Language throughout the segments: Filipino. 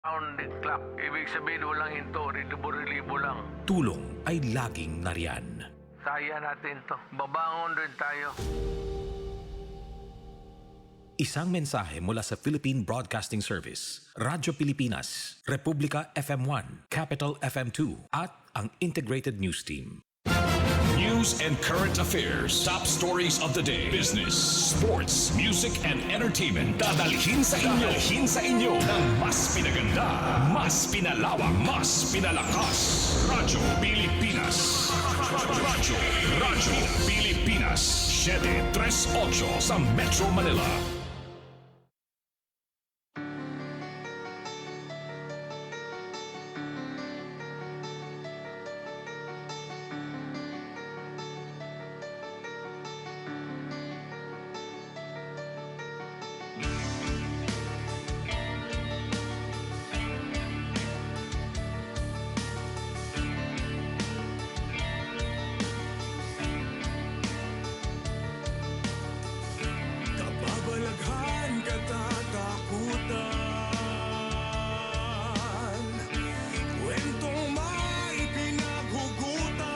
On the clock. Ibig sabihin walang hinto, libo-libo lang. Tulong ay laging nariyan. Kaya natin to. Babangon rin tayo. Isang mensahe mula sa Philippine Broadcasting Service, Radyo Pilipinas, Republika FM1, Capital FM2, at ang Integrated News Team. News and current affairs, top stories of the day, business, sports, music, and entertainment. Dadalhin sa inyo ng mas pinaganda, mas pinalawak, mas pinalakas. Radyo Pilipinas. Radyo Pilipinas. 738 sa Metro Manila. Kababalaghan, katatakutan, kwentong may pinaghugutan.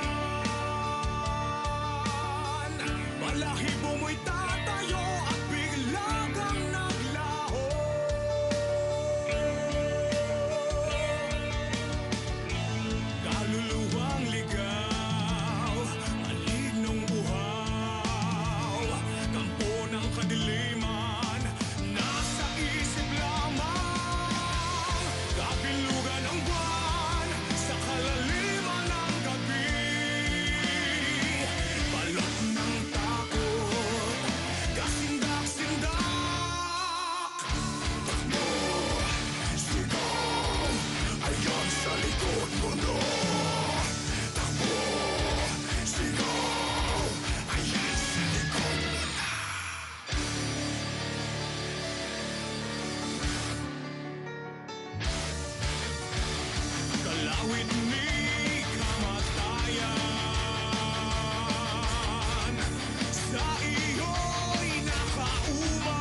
Balahibo mo'y tatayo at bigla kang naglaho. Kaluluwang ligaw, malignog buhaw, kampo ng kadiliman, nasa isip lamang. Kapilugan ng buwan, sa kalaliman ng gabi. Balot ng takot, kasindak-sindak. Takbo, sigaw, ayan sa likod mo no. Takbo, sigaw, ayan sa likod mo na. Kalawit ni kamatayan, sa iyo'y nakaumang.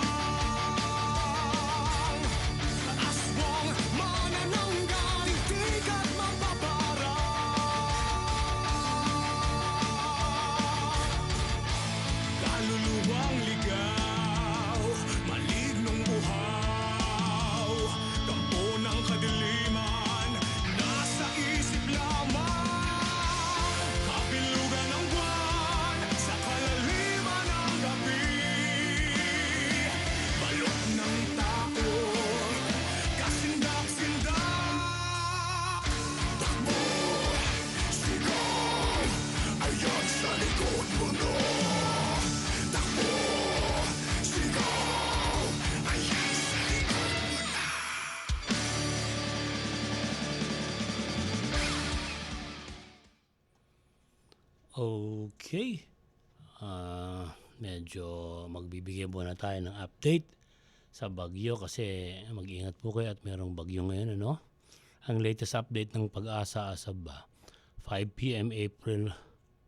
Aswang manananggal, tig at mababarang. Kaluluwang ligaw, malignong buhaw, kampo ng kadiliman, nasa isip lamang. Kapilugan ng buwan, sa kalaliman ng gabi. Balot ng takot, kasindak-sindak. Takbo, sigaw, ayan sa likod mo no. Takbo, sigaw, ayan sa likod mo na. Okay. Medyo magbibigay muna tayo ng update sa bagyo kasi mag-ingat po kayo at merong bagyo ngayon, ano? Ang latest update ng Pag-asa as of 5 p.m. April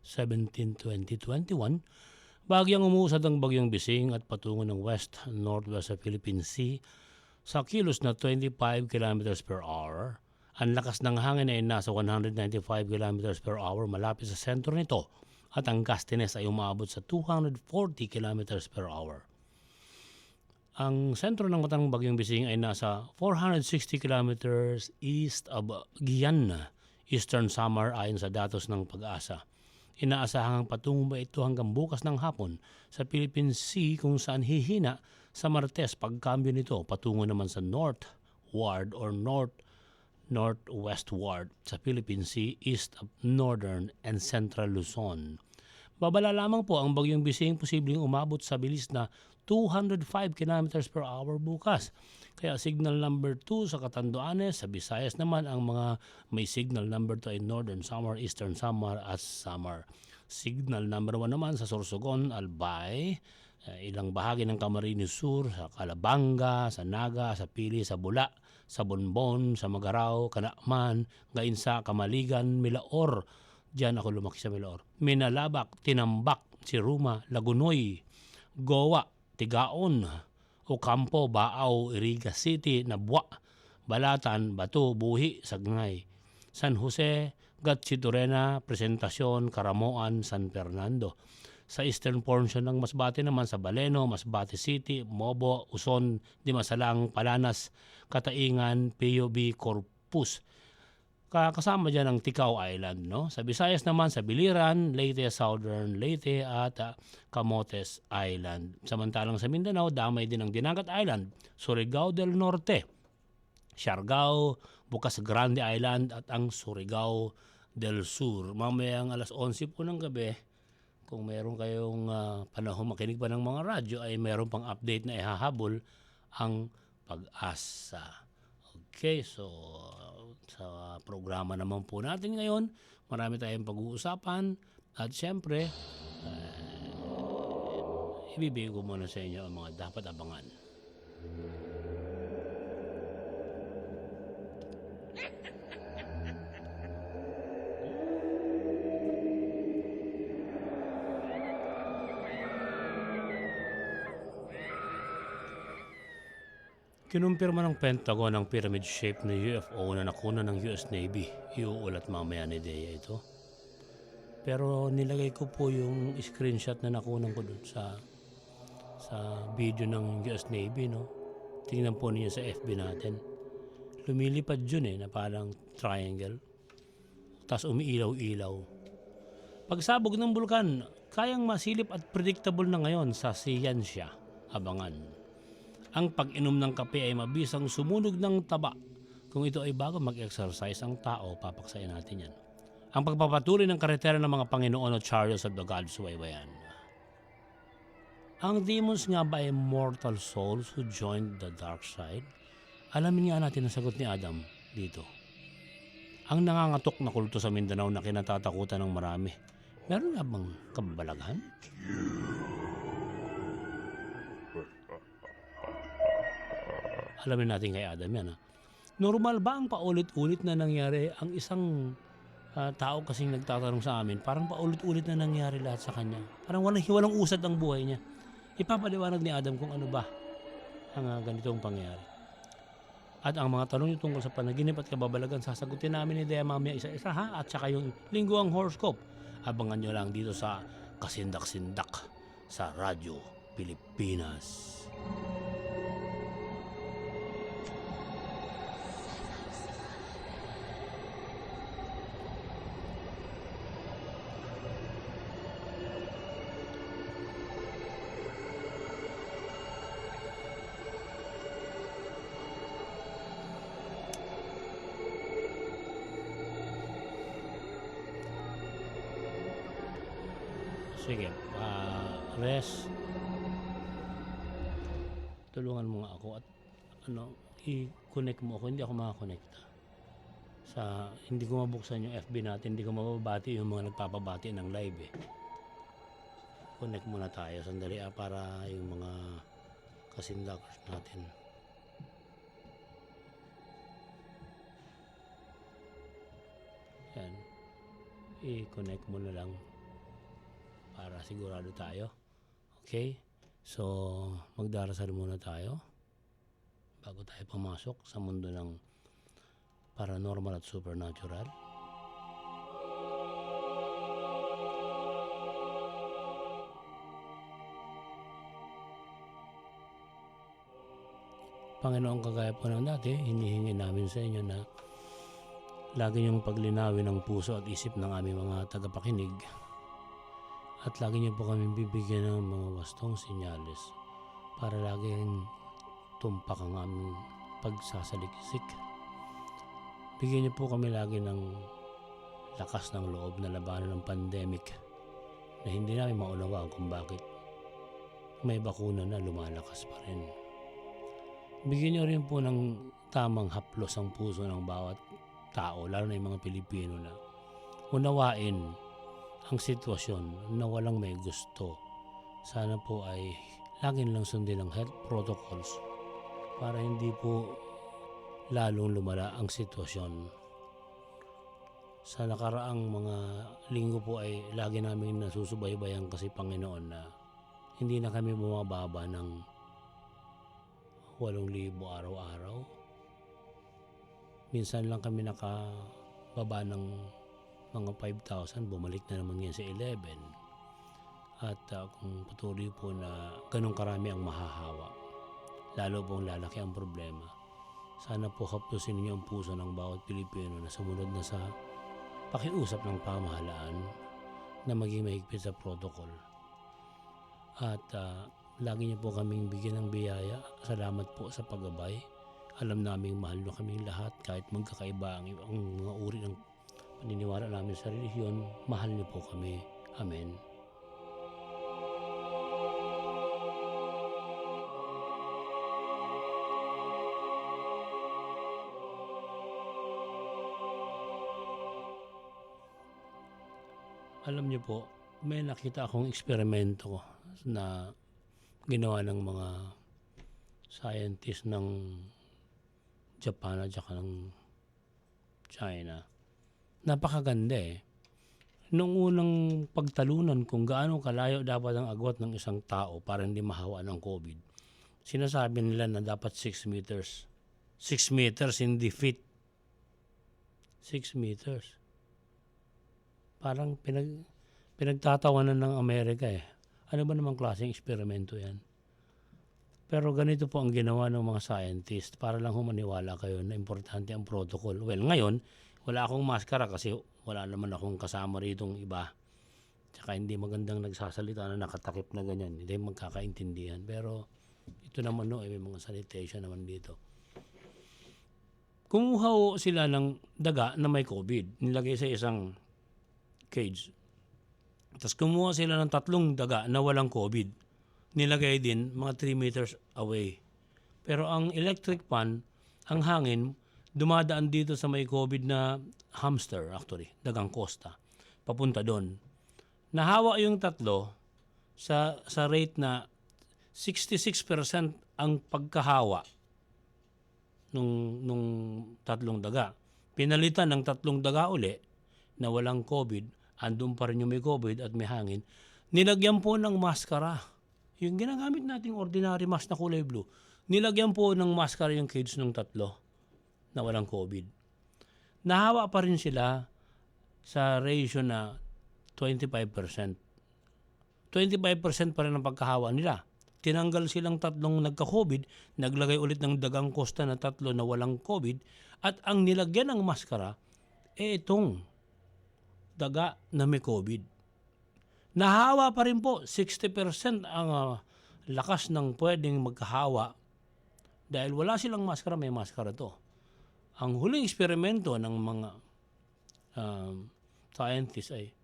17, 2021. Bagyang umuusad ang bagyong Bising at patungo ng west-northwest sa Philippine Sea sa kilos na 25 km per hour. Ang lakas ng hangin ay nasa 195 km per hour malapit sa sentro nito at ang gustiness ay umabot sa 240 km per hour. Ang sentro ng matang bagyong Bising ay nasa 460 km east of Guyana, Eastern Samar ayon sa datos ng Pag-asa. Inaasahang patungo ba ito hanggang bukas ng hapon sa Philippine Sea kung saan hihina sa Martes pagkambyo nito patungo naman sa northward or northwestward sa Philippine Sea east of northern and central Luzon. Babala lamang po ang bagyong Bising posibleng umabot sa bilis na 205 km per hour bukas. Kaya signal number 2 sa Catanduanes, sa Visayas naman ang mga may signal number 2 ay Northern Samar, Eastern Samar at Samar. Signal number 1 naman sa Sorsogon, Albay, ilang bahagi ng Camarines Sur, sa Calabanga, sa Naga, sa Pili, sa Bula, sa Bonbon, sa Magaraw, Kanakman, Gainsa, Kamaligan, Milaor. Diyan ako lumaki sa Milaor. Minalabak, Tinambak, Siruma, Lagunoy, Goa, Tigaon, Ocampo, Baaw, Iriga City, Nabwa, Balatan, Batu, Buhi, Sagnay. San Jose, Gatchidorena, Presentacion, Caramoan, San Fernando. Sa eastern portion ng Masbate naman sa Baleno, Masbate City, Mobo, Uson, Dimasalang, Palanas, Kataingan, PUB, Corpus. Kasama dyan ang Ticao Island. No? Sa Visayas naman sa Biliran, Leyte, Southern Leyte at Camotes Island. Samantalang sa Mindanao, damay din ang Dinagat Island, Surigao del Norte, Siargao, Bukas Grande Island at ang Surigao del Sur. Mamayang alas 11 po ng gabi, kung meron kayong panahon makinig pa ng mga radyo, ay meron pang update na ihahabol ang Pag-asa. Okay, so sa programa naman po natin ngayon, marami tayong pag-uusapan at syempre, ibibigay ko muna sa inyo ang mga dapat abangan. Kinumpirma ng Pentagon ang pyramid-shaped na UFO na nakunan ng US Navy. Iuulat mamaya ni Dea ito. Pero nilagay ko po yung screenshot na nakunan ko dun sa video ng US Navy. No? Tingnan po niyo sa FB natin. Lumilipad yun na parang triangle. Tapos umiilaw-ilaw. Pagsabog ng bulkan, kayang masilip at predictable na ngayon sa siyensya. Abangan. Ang pag-inom ng kape ay mabisang sumunog ng taba. Kung ito ay bago mag-exercise ang tao, papaksain natin yan. Ang pagpapatuloy ng karetera ng mga Panginoon o Chariots of the Gods, suwaywayan. Ang demons nga ba ay mortal souls who joined the dark side? Alamin nga natin ang sagot ni Adam dito. Ang nangangatok na kulto sa Mindanao na kinatatakutan ng marami. Meron nga bang kababalaghan? Alamin natin kay Adam yan. Normal ba ang paulit-ulit na nangyari? Ang isang tao kasing nagtatanong sa amin, parang paulit-ulit na nangyari lahat sa kanya. Parang walang usad ang buhay niya. Ipapaliwanag ni Adam kung ano ba ang ganitong pangyayari. At ang mga tanong tungkol sa panaginip at kababalaghan, sasagutin namin ni Dea mamaya isa-isa ha. At saka yung lingguang horoscope. Abangan nyo lang dito sa Kasindak-Sindak sa Radyo Pilipinas. Sige, rest. Tulungan mo nga ako at i-connect mo ako. Hindi ako makakonekta. Hindi ko mabuksan yung FB natin, hindi ko mababati yung mga nagpapabati ng live Connect muna tayo sandali para yung mga kasindakers natin. Yan. I-connect mo na lang para sigurado tayo. Okay? So, magdarasal muna tayo bago tayo pumasok sa mundo ng paranormal at supernatural. Panginoon, kagaya po ng dati, hinihingi namin sa inyo na lagi niyong paglinawin ang puso at isip ng aming mga tagapakinig. At lagi niyo po kami bibigyan ng mga wastong sinyalis para laging tumpak ang aming pagsasaliksik. Bigyan niyo po kami lagi ng lakas ng loob na labanan ng pandemic na hindi namin maunawaan kung bakit may bakuna na lumalakas pa rin. Bigyan niyo rin po ng tamang haplos ang puso ng bawat tao, lalo na yung mga Pilipino, na unawain ang sitwasyon na walang may gusto. Sana po ay lagi nilang sundin ang health protocols para hindi po lalong lumala ang sitwasyon. Sa nakaraang mga linggo po ay lagi namin nasusubaybayan kasi Panginoon na hindi na kami bumababa ng 8,000 araw-araw. minsan lang kami nakababa ng mga 5,000, bumalik na naman yan sa 11. At kung patuloy po na ganun karami ang mahahawa, lalo pong lalaki ang problema. Sana po haplusin niyo ang puso ng bawat Pilipino na sumunod na sa pakiusap ng pamahalaan na maging mahigpit sa protocol. At lagi niyo po kaming bigyan ng biyaya. Salamat po sa paggabay. Alam naming mahal niyo kaming lahat kahit magkakaiba ang mga uri ng paniniwala namin sa relihiyon. Mahal niyo po kami. Amen. Alam niyo po, may nakita akong eksperimento na ginawa ng mga scientist ng Japan at saka ng China. Napakaganda eh. Noong unang pagtalunan kung gaano kalayo dapat ang agwat ng isang tao para hindi mahawa ng COVID, sinasabi nila na dapat 6 meters. 6 meters, hindi feet. 6 meters. Parang pinagtatawanan ng Amerika eh. Ano ba namang klaseng eksperimento yan? Pero ganito po ang ginawa ng mga scientist para lang humaniwala kayo na importante ang protocol. Well, ngayon, wala akong maskara kasi wala naman akong kasama ritong iba. Tsaka hindi magandang nagsasalita na nakatakip na ganyan. Hindi magkakaintindihan. Pero ito naman no, may mga sanitation naman dito. Kumuha sila ng daga na may COVID. Nilagay sa isang cage. Tapos kumuha sila ng 3 daga na walang COVID. Nilagay din mga 3 meters away. Pero ang electric fan, ang hangin, dumadaan dito sa may COVID na hamster actually, dagang Costa. Papunta doon. Nahawa yung 3 sa rate na 66% ang pagkahawa nung 3 daga. Pinalitan ng 3 daga uli na walang COVID, andun pa rin yung may COVID at may hangin, nilagyan po ng maskara. Yung ginagamit nating ordinary mask na kulay blue, nilagyan po ng maskara yung cage ng 3 na walang COVID. Nahawa pa rin sila sa ratio na 25%. 25% pa rin ang pagkahawa nila. Tinanggal silang 3 nagka-COVID, naglagay ulit ng dagang Costa na 3 na walang COVID, at ang nilagyan ng maskara, itong daga na may COVID. Nahawa pa rin po, 60% ang lakas ng pwedeng magkahawa dahil wala silang maskara, may maskara to. Ang huling eksperimento ng mga scientists ay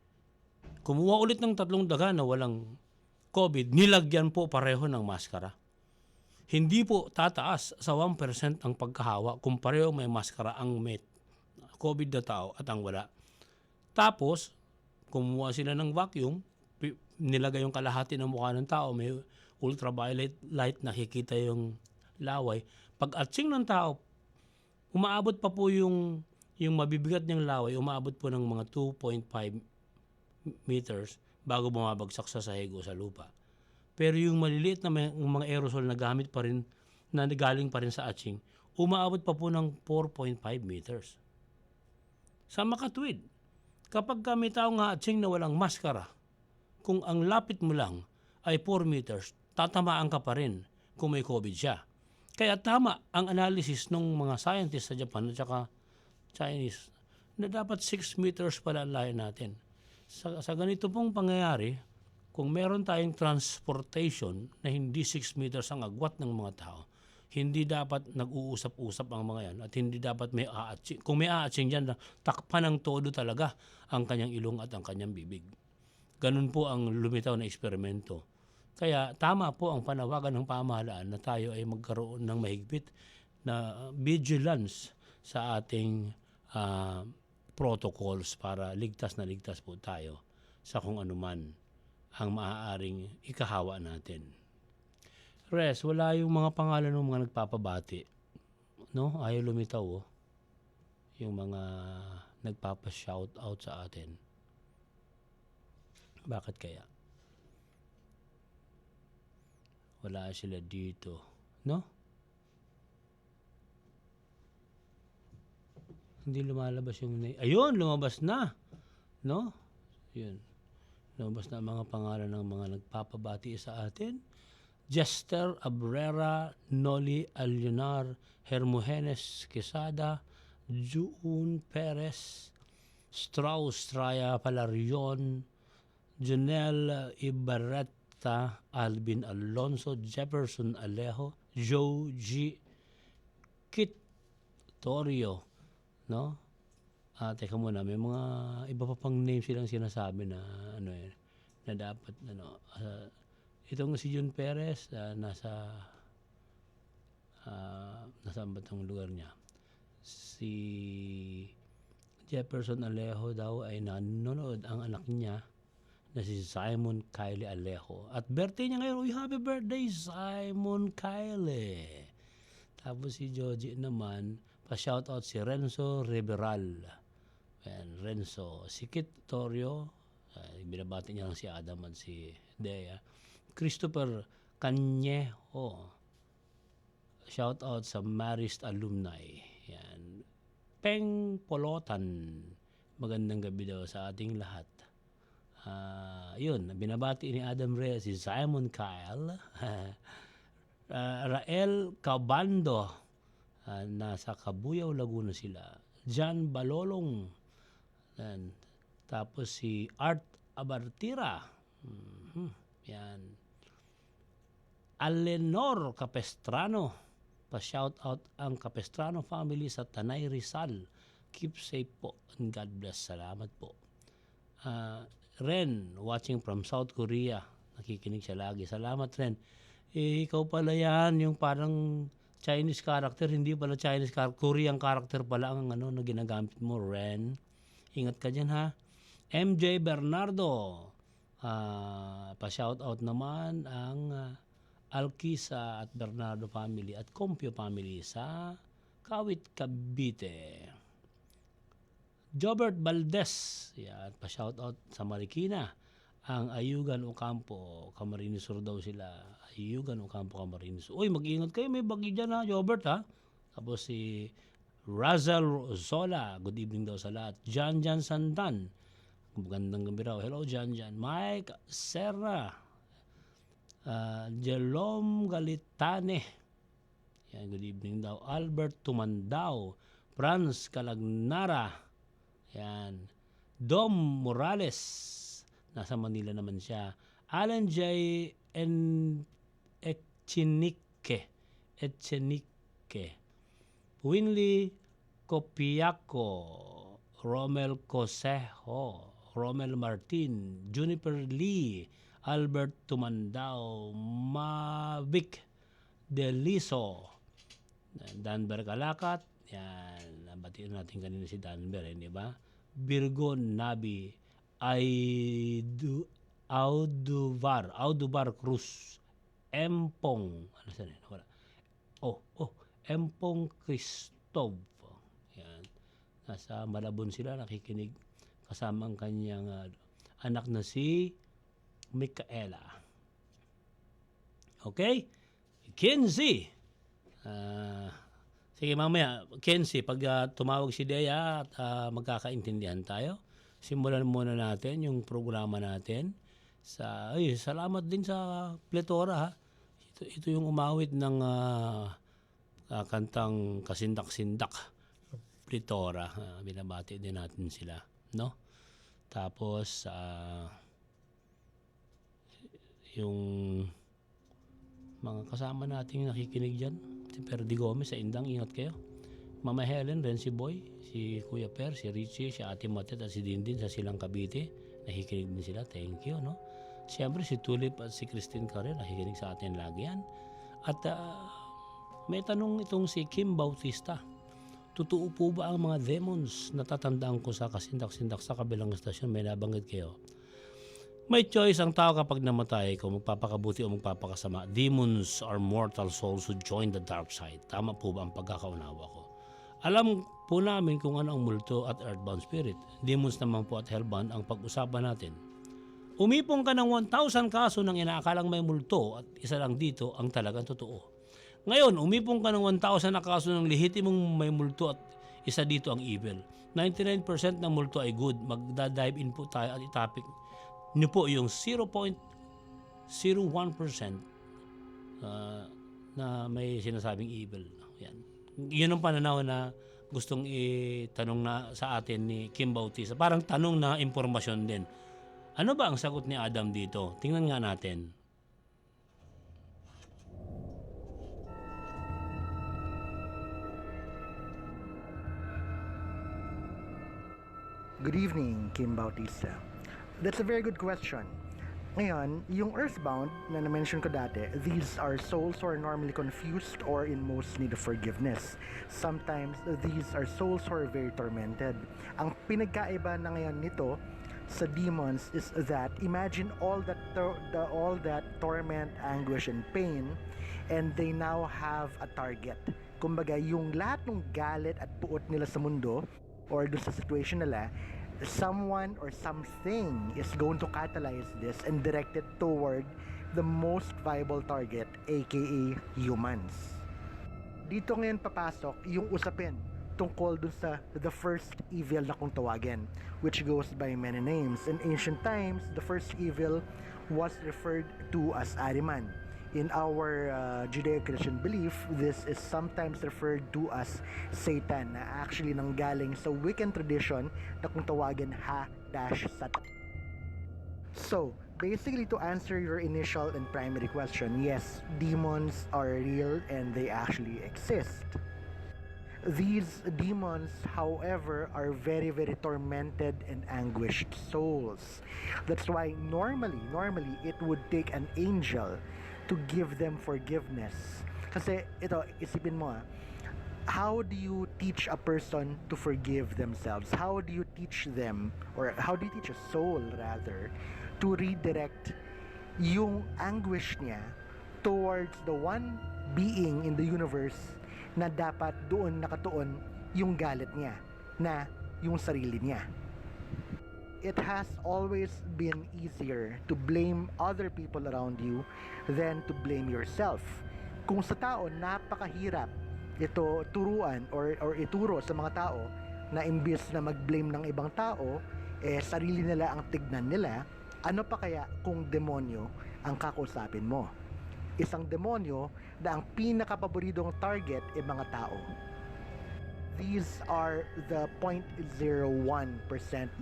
kumuha ulit ng 3 daga na walang COVID, nilagyan po pareho ng maskara. Hindi po tataas sa 1% ang pagkahawa kung pareho may maskara ang may COVID na tao at ang wala. Tapos, kumuha sila ng vacuum, nilagay yung kalahati ng mukha ng tao, may ultraviolet light, nakikita yung laway. Pag atsing ng tao, umaabot pa po yung mabibigat niyang laway, umaabot po ng mga 2.5 meters bago bumabagsak sa sahig o sa lupa. Pero yung maliliit na mga aerosol na gamit pa rin, na galing pa rin sa atsing, umaabot pa po ng 4.5 meters. Sa makatwid, kapag may taong atsing na walang maskara, kung ang lapit mo lang ay 4 meters, tatamaan ka pa rin kung may COVID siya. Kaya tama ang analysis ng mga scientists sa Japan at saka Chinese na dapat 6 meters pala ang layo natin. Sa ganito pong pangyayari, kung meron tayong transportation na hindi 6 meters ang agwat ng mga tao, hindi dapat nag-uusap-usap ang mga yan at hindi dapat may aatsing. Kung may aatsing dyan, takpan ng todo talaga ang kanyang ilong at ang kanyang bibig. Ganun po ang lumitaw na eksperimento. Kaya tama po ang panawagan ng pamahalaan na tayo ay magkaroon ng mahigpit na vigilance sa ating protocols para ligtas na ligtas po tayo sa kung anuman ang maaaring ikahawa natin. Res, wala yung mga pangalan ng mga nagpapabati. No? Ayaw lumitaw, oh. Yung mga nagpapa-shout out sa atin. Bakit kaya? Wala sila dito. No? hindi lumalabas yung name. Ayun, lumabas na. No? Yun. Lumabas na ang mga pangalan ng mga nagpapabati sa atin. Jester Abrera, Noli Alionar, Hermogenes Quesada, June Perez, Strauss Raya Palarion, Junel Ibarreta, Alvin Alonso, Jefferson Alejo, Joe G. Kit Torio, no? Teka muna, may mga iba pa pang name silang sinasabi na na dapat itong si June Perez nasa ba itong lugar niya? Si Jefferson Alejo daw ay nanonood ang anak niya na si Simon Kylie Alejo. At birthday niya ngayon. Uy, happy birthday, Simon Kylie. Tapos si Joji naman, pa-shoutout si Renzo Riberal. Ayan, Renzo. Si Kit Torio, binabati niya lang si Adam at si Dea. Christopher Canyeho. Shoutout sa Marist alumni. Yan. Peng Polotan. Magandang gabi daw sa ating lahat. Yun, binabati ni Adam Reyes si Simon Kyle. Rael Cabando. Nasa Kabuyaw, Laguna sila. John Balolong. Tapos si Art Abartira. Yan. Alenor Capestrano. Pa-shoutout ang Capestrano family sa Tanay Rizal. Keep safe po and God bless. Salamat po. Ren, watching from South Korea. Nakikinig siya lagi. Salamat, Ren. Ikaw pala yan, yung parang Chinese character, hindi pala Chinese character, Korean character pala ang na ginagamit mo, Ren. Ingat ka dyan, ha? MJ Bernardo. Pa-shoutout naman ang Alkisa at Bernardo family at Compio family sa Kawit, Cavite. Jobert Valdez, yan, pa-shoutout sa Marikina. Ang Ayugan Ocampo, Camarines Sur daw sila. Ayugan Ocampo, Camarines Sur. Uy, mag-ingat kayo, may bagyo dyan, ha, Jobert, ha? Tapos si Razel Zola, good evening daw sa lahat. Jan Sandan, magandang gabi raw. Hello, Jan. Mike Serra, Jerome Galitane, yan, good evening daw. Albert Tumandao, Franz Calagnara, yan. Dom Morales, nasa Manila naman siya. Alan J. Echenike. Winley Copiaco, Romel Cosejo, Romel Martin, Juniper Lee, Albert Tumandao, Mavic Deliso, Danber Kalakat, yan, nabatiin natin kanina si Danber, di ba? Virgo Nabi, Auduvar Cruz, Empong, ano saan yun? Wala. Empong Cristov, yan, nasa Malabon sila, nakikinig kasama ang kanyang anak na si Micaela. Okay? Kenzie. Sige, mamaya, Kenzie, pag tumawag si Dea at magkakaintindihan tayo, simulan muna natin yung programa natin. Salamat din sa Pletora, ha? Ito yung umawit ng kantang Kasindak-Sindak. Pletora. Binabati din natin sila, no? Tapos, yung mga kasama nating nakikinig dyan, si Perdi Gomez sa Indang, ingat kayo. Mama Helen, Renzi Boy, si Kuya Per, si Richie, si Ate Matet at si Dindin sa Silang Cavite, nakikinig din sila, thank you, no? Siyempre si Tulip at si Christine Carrel, nakikinig sa atin lagi yan. At may tanong itong si Kim Bautista, totoo po ba ang mga demons? Natatandaan ko sa Kasindak-Sindak sa kabilang estasyon, may nabanggit kayo. May choice ang tao kapag namatay kung magpapakabuti o magpapakasama. Demons are mortal souls who join the dark side. Tama po ba ang pagkakaunawa ko? Alam po namin kung ano ang multo at earthbound spirit. Demons naman po at hellbound ang pag-usapan natin. Umipong ka ng 1,000 kaso ng inaakalang may multo at isa lang dito ang talagang totoo. Ngayon, umipong ka ng 1,000 na kaso ng lehitimong may multo at Isa dito ang evil. 99% ng multo ay good. Magda-dive in po tayo at itapik nyo po yung 0.01% na may sinasabing evil. Yan. Yun ang pananaw na gustong itanong na sa atin ni Kim Bautista. Parang tanong na impormasyon din. Ano ba ang sagot ni Adam dito? Tingnan nga natin. Good evening, Kim Bautista. That's a very good question. Ngayon, yung earthbound na na-mention ko dati, these are souls who are normally confused or in most need of forgiveness. Sometimes, these are souls who are very tormented. Ang pinagkaiba na ngayon nito sa demons is that imagine all that torment, anguish, and pain, and they now have a target. Kumbaga, yung lahat ng galit at puot nila sa mundo or doon sa situation nila, someone or something is going to catalyze this and direct it toward the most viable target, aka humans. Dito ngayon papasok yung usapin tungkol dun sa the first evil na kung tawagin, which goes by many names. In ancient times, the first evil was referred to as Ariman. In our Judeo-Christian belief, this is sometimes referred to as Satan, na actually nanggaling sa Wiccan tradition na kung tawagin Ha-Satan. So, basically to answer your initial and primary question, yes, demons are real and they actually exist. These demons, however, are very, very tormented and anguished souls. That's why normally, it would take an angel to give them forgiveness. Kasi ito, isipin mo how do you teach a person to forgive themselves? How do you teach them, or how do you teach a soul rather, to redirect yung anguish niya towards the one being in the universe na dapat doon nakatuon yung galit niya, na yung sarili niya? It has always been easier to blame other people around you than to blame yourself. Kung sa tao, napakahirap ito turuan or ituro sa mga tao na imbis na mag-blame ng ibang tao, sarili nila ang tignan nila, ano pa kaya kung demonyo ang kakausapin mo? Isang demonyo na ang pinakapaboritong target ay mga tao. These are the 0.01%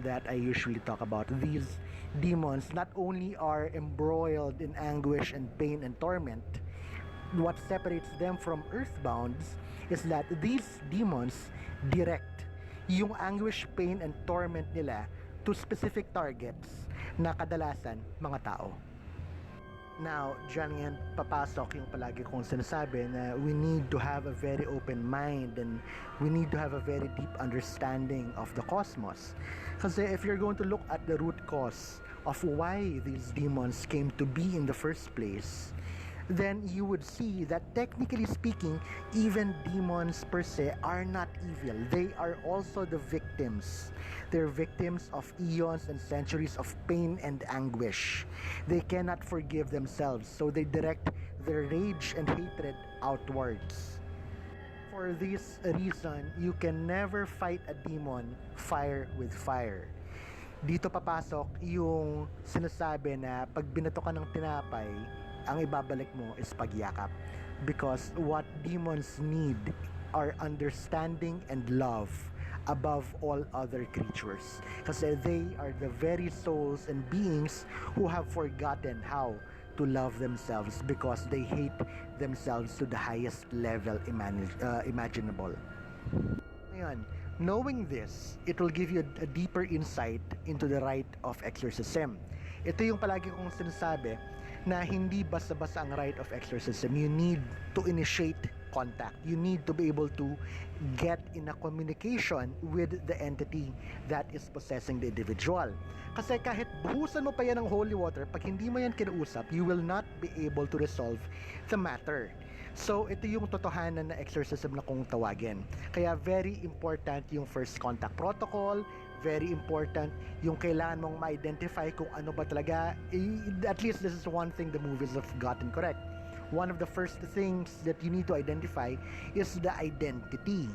that I usually talk about. These demons not only are embroiled in anguish and pain and torment, what separates them from earthbounds is that these demons direct yung anguish, pain, and torment nila to specific targets na kadalasan mga tao. Now, dyan yan papasok yung palagi kong sinasabi na we need to have a very open mind and we need to have a very deep understanding of the cosmos. Kasi if you're going to look at the root cause of why these demons came to be in the first place, then you would see that technically speaking, even demons per se are not evil. They are also the victims. They're victims of eons and centuries of pain and anguish. They cannot forgive themselves, so they direct their rage and hatred outwards. For this reason, you can never fight a demon fire with fire. Dito papasok yung sinasabi na pag binato ka ng tinapay, ang ibabalik mo is pagyakap. Because what demons need are understanding and love above all other creatures. Kasi they are the very souls and beings who have forgotten how to love themselves because they hate themselves to the highest level imaginable. Ngayon, knowing this, it will give you a deeper insight into the rite of exorcism. Ito yung palagi kong sinasabi na hindi basta-basta ang rite of exorcism. You need to initiate contact. You need to be able to get in a communication with the entity that is possessing the individual. Kasi kahit buhusan mo pa yan ng holy water, pag hindi mo yan kinausap, you will not be able to resolve the matter. So, ito yung totohanan na exorcism na kung tawagin. Kaya very important yung first contact protocol, very important yung kailangan mong ma-identify kung ano ba talaga. At least this is one thing the movies have gotten correct. One of the first things that you need to identify is the identity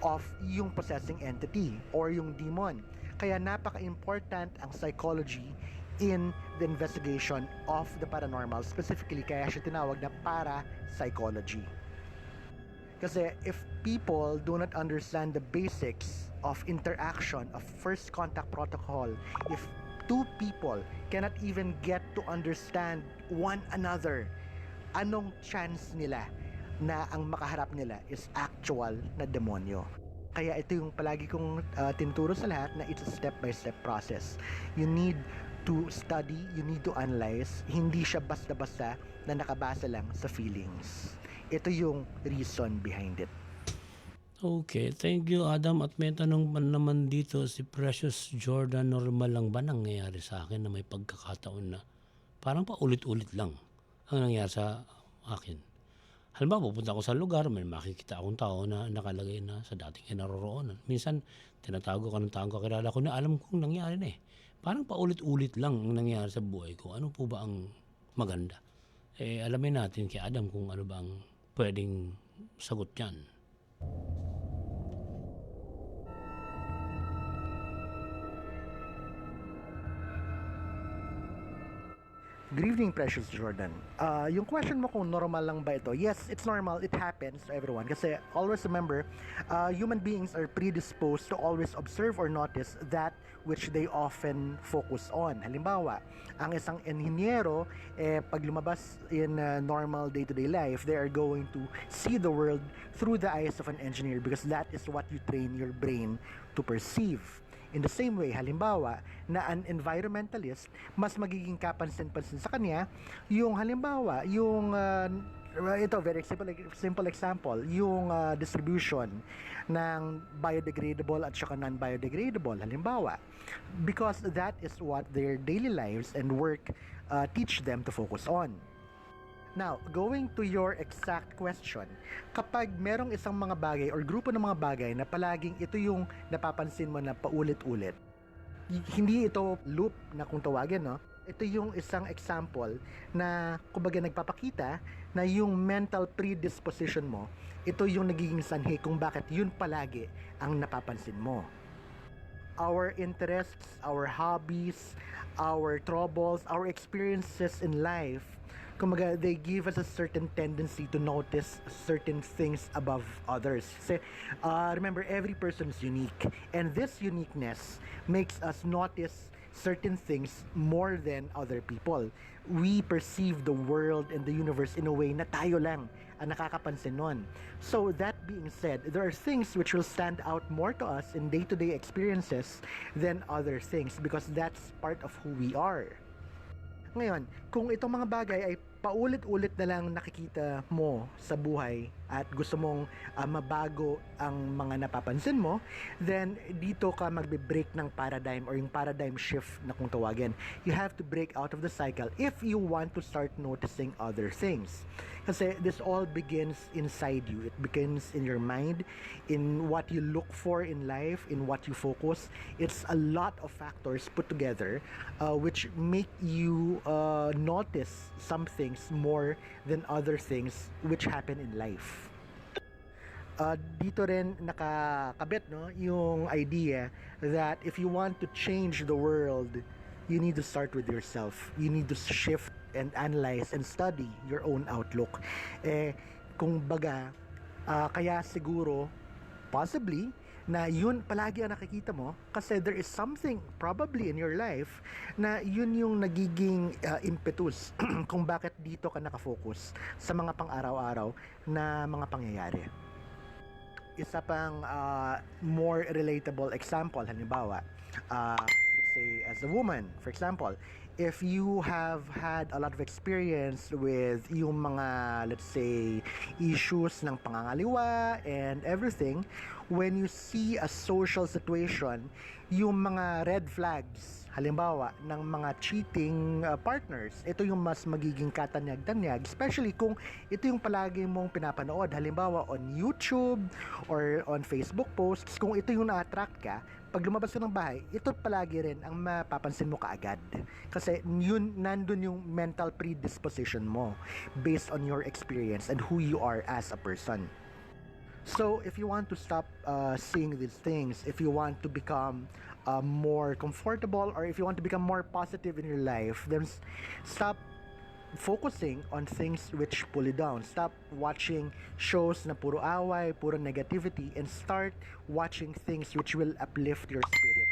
of yung possessing entity or yung demon. Kaya napaka-important ang psychology in the investigation of the paranormal, specifically kaya siya tinawag na parapsychology. Kasi if people do not understand the basics of interaction, of first contact protocol, if two people cannot even get to understand one another, anong chance nila na ang makaharap nila is actual na demonyo? Kaya ito yung palagi kong tinuturo sa lahat na it's a step-by-step process. You need to study, you need to analyze. Hindi siya basta-basta na nakabasa lang sa feelings. Ito yung reason behind it. Okay, thank you Adam. At may tanong pa naman dito si Precious Jordan, normal lang ba nangyayari sa akin na may pagkakataon na parang paulit-ulit lang ang nangyayari sa akin? Halimbawa, pupunta ako sa lugar, may makikita akong tao na nakalagay na sa dating kinaroroonan. Minsan, tinatago ka ng taong kakilala ko na alam kong nangyari na eh. Parang paulit-ulit lang ang nangyayari sa buhay ko. Ano po ba ang maganda? Alamin natin kay Adam kung ano ba ang pwedeng sagot yan. Good evening, Precious Jordan. Yung question mo kung normal lang ba ito, yes, it's normal. It happens to everyone. Kasi always remember, human beings are predisposed to always observe or notice that which they often focus on. Halimbawa, ang isang enhinyero, pag lumabas in normal day-to-day life, they are going to see the world through the eyes of an engineer because that is what you train your brain to perceive. In the same way, halimbawa, na an environmentalist, mas magiging kapansin-pansin sa kanya, yung halimbawa, yung, ito, very simple example, yung distribution ng biodegradable at saka non-biodegradable, halimbawa, because that is what their daily lives and work teach them to focus on. Now, going to your exact question, kapag merong isang mga bagay or grupo ng mga bagay na palaging ito yung napapansin mo na paulit-ulit, hindi ito loop na kung tawagin, no? Ito yung isang example na kumbaga nagpapakita na yung mental predisposition mo, ito yung nagiging sanhi kung bakit yun palagi ang napapansin mo. Our interests, our hobbies, our troubles, our experiences in life, kumbaga, they give us a certain tendency to notice certain things above others. Kasi, remember, every person is unique. And this uniqueness makes us notice certain things more than other people. We perceive the world and the universe in a way na tayo lang ang nakakapansin nun. So, that being said, there are things which will stand out more to us in day-to-day experiences than other things because that's part of who we are. Ngayon, kung itong mga bagay ay paulit-ulit na lang nakikita mo sa buhay at gusto mong mabago ang mga napapansin mo, then dito ka magbe-break ng paradigm or yung paradigm shift na kung tawagin. You have to break out of the cycle if you want to start noticing other things. Kasi this all begins inside you. It begins in your mind, in what you look for in life, in what you focus. It's a lot of factors put together which make you notice some things more than other things which happen in life. Dito rin nakakabit, no, yung idea that if you want to change the world, you need to start with yourself. You need to shift and analyze and study your own outlook. Kung baga, kaya siguro, possibly, na yun palagi ang nakikita mo kasi there is something probably in your life na yun yung nagiging impetus kung bakit dito ka nakafocus sa mga pang-araw-araw na mga pangyayari. Isa pang more relatable example, halimbawa, let's say as a woman, for example, if you have had a lot of experience with yung mga, let's say, issues ng pangangaliwa and everything, when you see a social situation, yung mga red flags, halimbawa, ng mga cheating partners, ito yung mas magiging katanyag-tanyag, especially kung ito yung palagi mong pinapanood, halimbawa on YouTube or on Facebook posts, kung ito yung na-attract ka, pag lumabas ka ng bahay, ito palagi rin ang mapapansin mo kaagad. Kasi yun, nandun yung mental predisposition mo based on your experience and who you are as a person. So if you want to stop seeing these things, if you want to become more comfortable, or if you want to become more positive in your life, then stop focusing on things which pull you down. Stop watching shows na puro away, puro negativity, and start watching things which will uplift your spirit.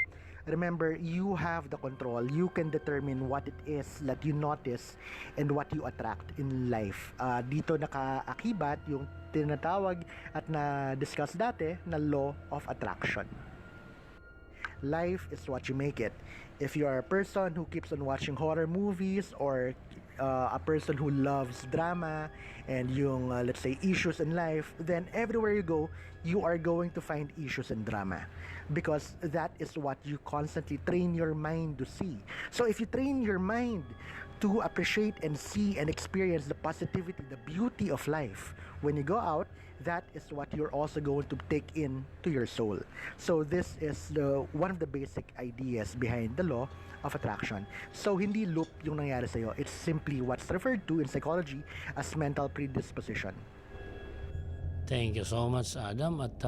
Remember, you have the control. You can determine what it is that you notice and what you attract in life. Dito nakaakibat yung tinatawag at na-discuss dati na law of attraction. Life is what you make it. If you are a person who keeps on watching horror movies, or a person who loves drama and yung let's say issues in life, then everywhere you go, you are going to find issues and drama, because that is what you constantly train your mind to see. So if you train your mind to appreciate and see and experience the positivity, the beauty of life, when you go out, that is what you're also going to take in to your soul. So this is one of the basic ideas behind the law of attraction. So hindi loop yung nangyari sa'yo. It's simply what's referred to in psychology as mental predisposition. Thank you so much, Adam. At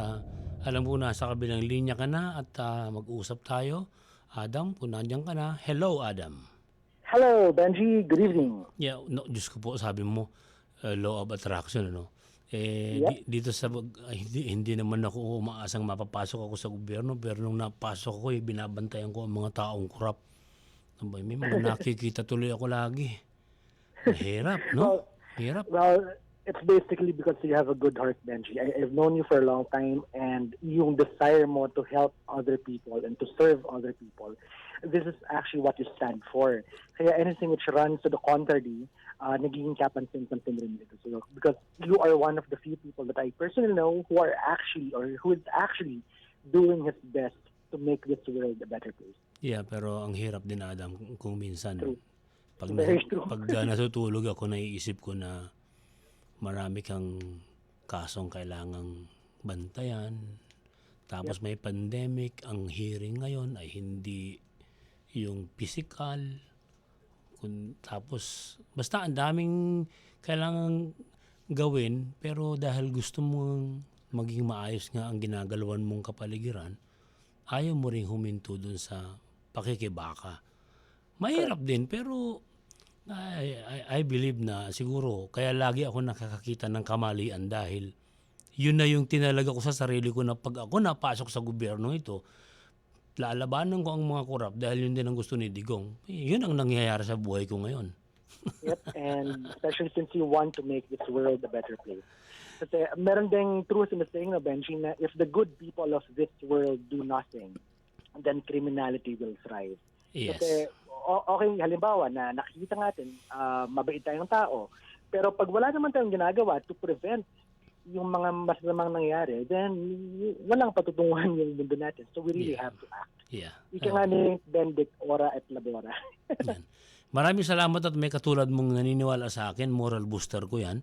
alam ko nasa kabilang linya ka na at mag-usap tayo. Adam, kung nandiyan ka na. Hello, Adam. Hello, Benji. Good evening. Yeah, no, Diyos ko po, sabi mo, law of attraction, ano? Dito sa hindi naman ako umaasang mapapasok ako sa gobyerno, pero nung napasok ako, binabantayan ko ang mga taong korap. May mga nakikita tuloy ako lagi. Mahirap, no? Hirap. Well, it's basically because you have a good heart, Benji. I've known you for a long time, and yung desire mo to help other people and to serve other people, this is actually what you stand for. Kaya anything which runs to the contrary, nagiging kapansin-pansin rin dito. So, because you are one of the few people that I personally know who is actually doing his best to make this world a better place. Yeah, pero ang hirap din, Adam, kung minsan. True. Pag Very true. natutulog ako, naiisip ko na marami kang kasong kailangang bantayan. Tapos may pandemic, ang hearing ngayon ay hindi yung physical. Tapos basta ang daming kailangang gawin, pero dahil gusto mong maging maayos nga ang ginagalawan mong kapaligiran, ayaw mo ring huminto dun sa pakikibaka. Mahirap din, pero I believe na siguro kaya lagi ako nakakakita ng kamalian dahil yun na yung tinalaga ko sa sarili ko na pag ako napasok sa gobyerno ito, lalabanan ko ang mga korap dahil yun din ang gusto ni Digong. Yun ang nangyayari sa buhay ko ngayon. Yep, and especially since you want to make this world a better place. Kasi meron ding truth in the saying, no, Benji, na if the good people of this world do nothing, then criminality will thrive. Yes. Kasi okay, halimbawa na nakikita natin, mabait tayong tao, pero pag wala naman tayong ginagawa to prevent yung mga masamang nangyayari, then walang patutunguhan yung mundo natin. So we really have to act. Yeah. Ika nga ni Benedict, ora et labora. Yan. Maraming salamat at may katulad mong naniniwala sa akin. Moral booster ko yan.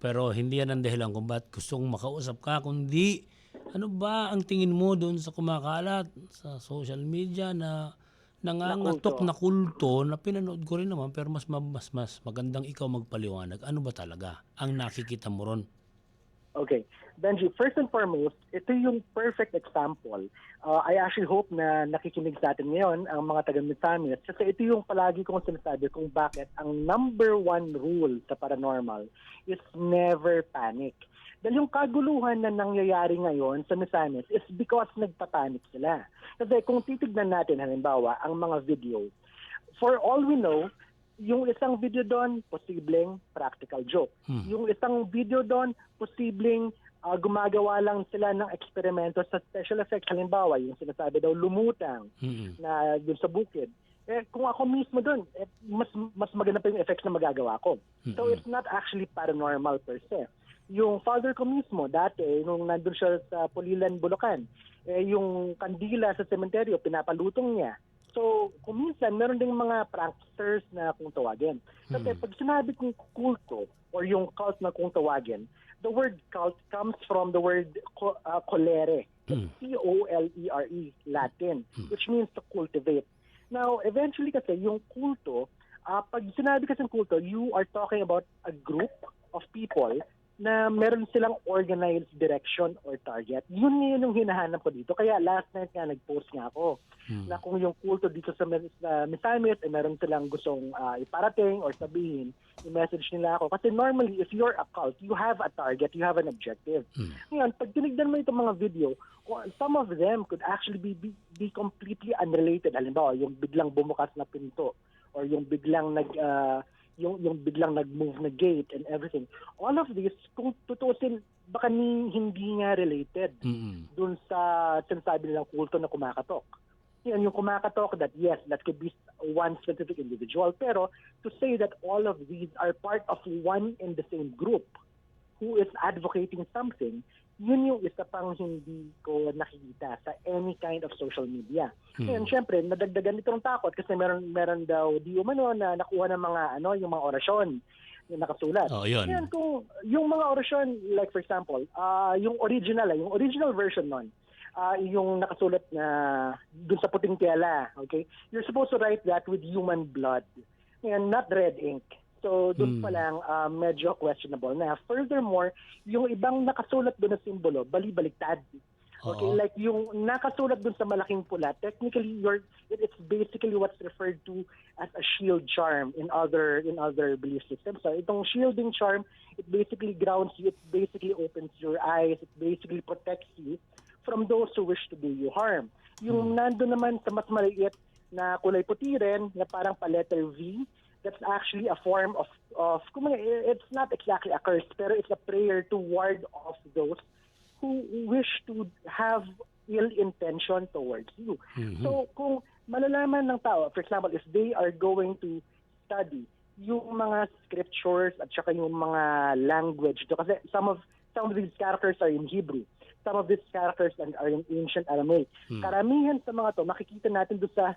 Pero hindi yan ang dahilan kung ba't gusto kong makausap ka. Kundi ano ba ang tingin mo doon sa kumakalat sa social media na nangangatok na kulto na pinanood ko rin naman, pero mas magandang ikaw magpaliwanag. Ano ba talaga ang nakikita mo ron? Okay. Benji, first and foremost, ito yung perfect example. I actually hope na nakikinig sa atin ngayon ang mga taga-Misamis, kasi ito yung palagi kong sinasabi kung bakit ang number one rule sa paranormal is never panic. Dahil yung kaguluhan na nangyayari ngayon sa Misamis is because nagpapanik sila. Kasi kung titignan natin halimbawa ang mga video, for all we know, yung isang video doon, posibleng practical joke. Yung isang video doon, posibleng gumagawa lang sila ng eksperimento sa special effects. Halimbawa, yung sinasabi daw lumutang na dun sa bukid. Kung ako mismo doon, mas maganda pa yung effects na magagawa ko. So it's not actually paranormal per se. Yung father ko mismo, dati, nung nandun siya sa Pulilan, Bulacan, yung kandila sa sementeryo, pinapalutong niya. So, kung minsan, meron ding mga pranksters na kung tawagin. Kasi pag sinabi kong kulto or yung cult na kung tawagin, the word cult comes from the word colere. C-O-L-E-R-E, Latin, which means to cultivate. Now, eventually kasi, yung kulto, pag sinabi kasi ng kulto, you are talking about a group of people na meron silang organized direction or target. Yun ngayon yung hinahanap ko dito. Kaya last night nga nag-post nga ako na kung yung kulto dito sa Misamis, meron silang gustong iparating or sabihin, i-message nila ako. Kasi normally, if you're a cult, you have a target, you have an objective. Ngayon, pag tinignan mo itong mga video, some of them could actually be completely unrelated. Halimbawa, yung biglang bumukas na pinto or yung biglang yung biglang nag-move na gate and everything. All of this, kung tutusin, baka hindi nga related dun sa sinasabi nilang kulto na kumakatok. Yan, yung kumakatok, that yes, that could be one specific individual. Pero to say that all of these are part of one and the same group who is advocating something, yun yung isa pang hindi ko nakikita sa any kind of social media. Ngayon, syempre, nadagdagan itong takot kasi meron daw di umano na nakuha ng mga yung mga orasyon yung nakasulat. Oh, yun. Ngayon, kung yung mga orasyon, like for example, yung original version nun, yung nakasulat na dun sa puting tela, okay? You're supposed to write that with human blood. Ngayon, not red ink. So, doon pa lang, medyo questionable na. Furthermore, yung ibang nakasulat doon na simbolo, bali-baliktad. Okay, like yung nakasulat doon sa malaking pula, technically, it's basically what's referred to as a shield charm in other belief systems. So, itong shielding charm, it basically grounds you, it basically opens your eyes, it basically protects you from those who wish to do you harm. Yung nando naman sa mas maliit na kulay puti rin, na parang pa-letter V, that's actually a form of it's not exactly a curse, pero it's a prayer to ward off those who wish to have ill intention towards you. So kung malalaman ng tao, for example, if they are going to study yung mga scriptures at saka yung mga language, kasi some of these characters are in Hebrew. Some of these characters are in ancient Aramaic. Karamihan sa mga to, makikita natin doon sa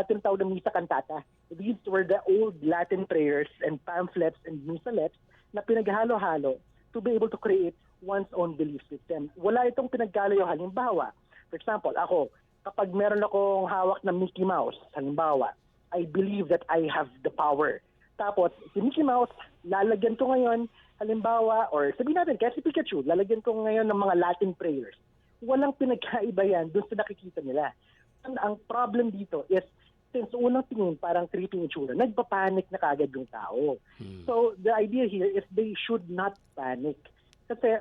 tinatawag na misa cantata. These were the old Latin prayers and pamphlets and misalettes na pinaghalo-halo to be able to create one's own belief system. Wala itong pinagkalayo. Halimbawa, for example, ako, kapag meron akong hawak na Mickey Mouse, halimbawa, I believe that I have the power. Tapos, si Mickey Mouse, lalagyan ko ngayon, halimbawa, or sabihin natin, kaya si Pikachu, lalagyan ko ngayon ng mga Latin prayers. Walang pinagkaiba yan dun sa nakikita nila. Ang problem dito is, since unang tingin parang creepy itsura, nagpapanik na kagad yung tao. So, the idea here is they should not panic. Kasi,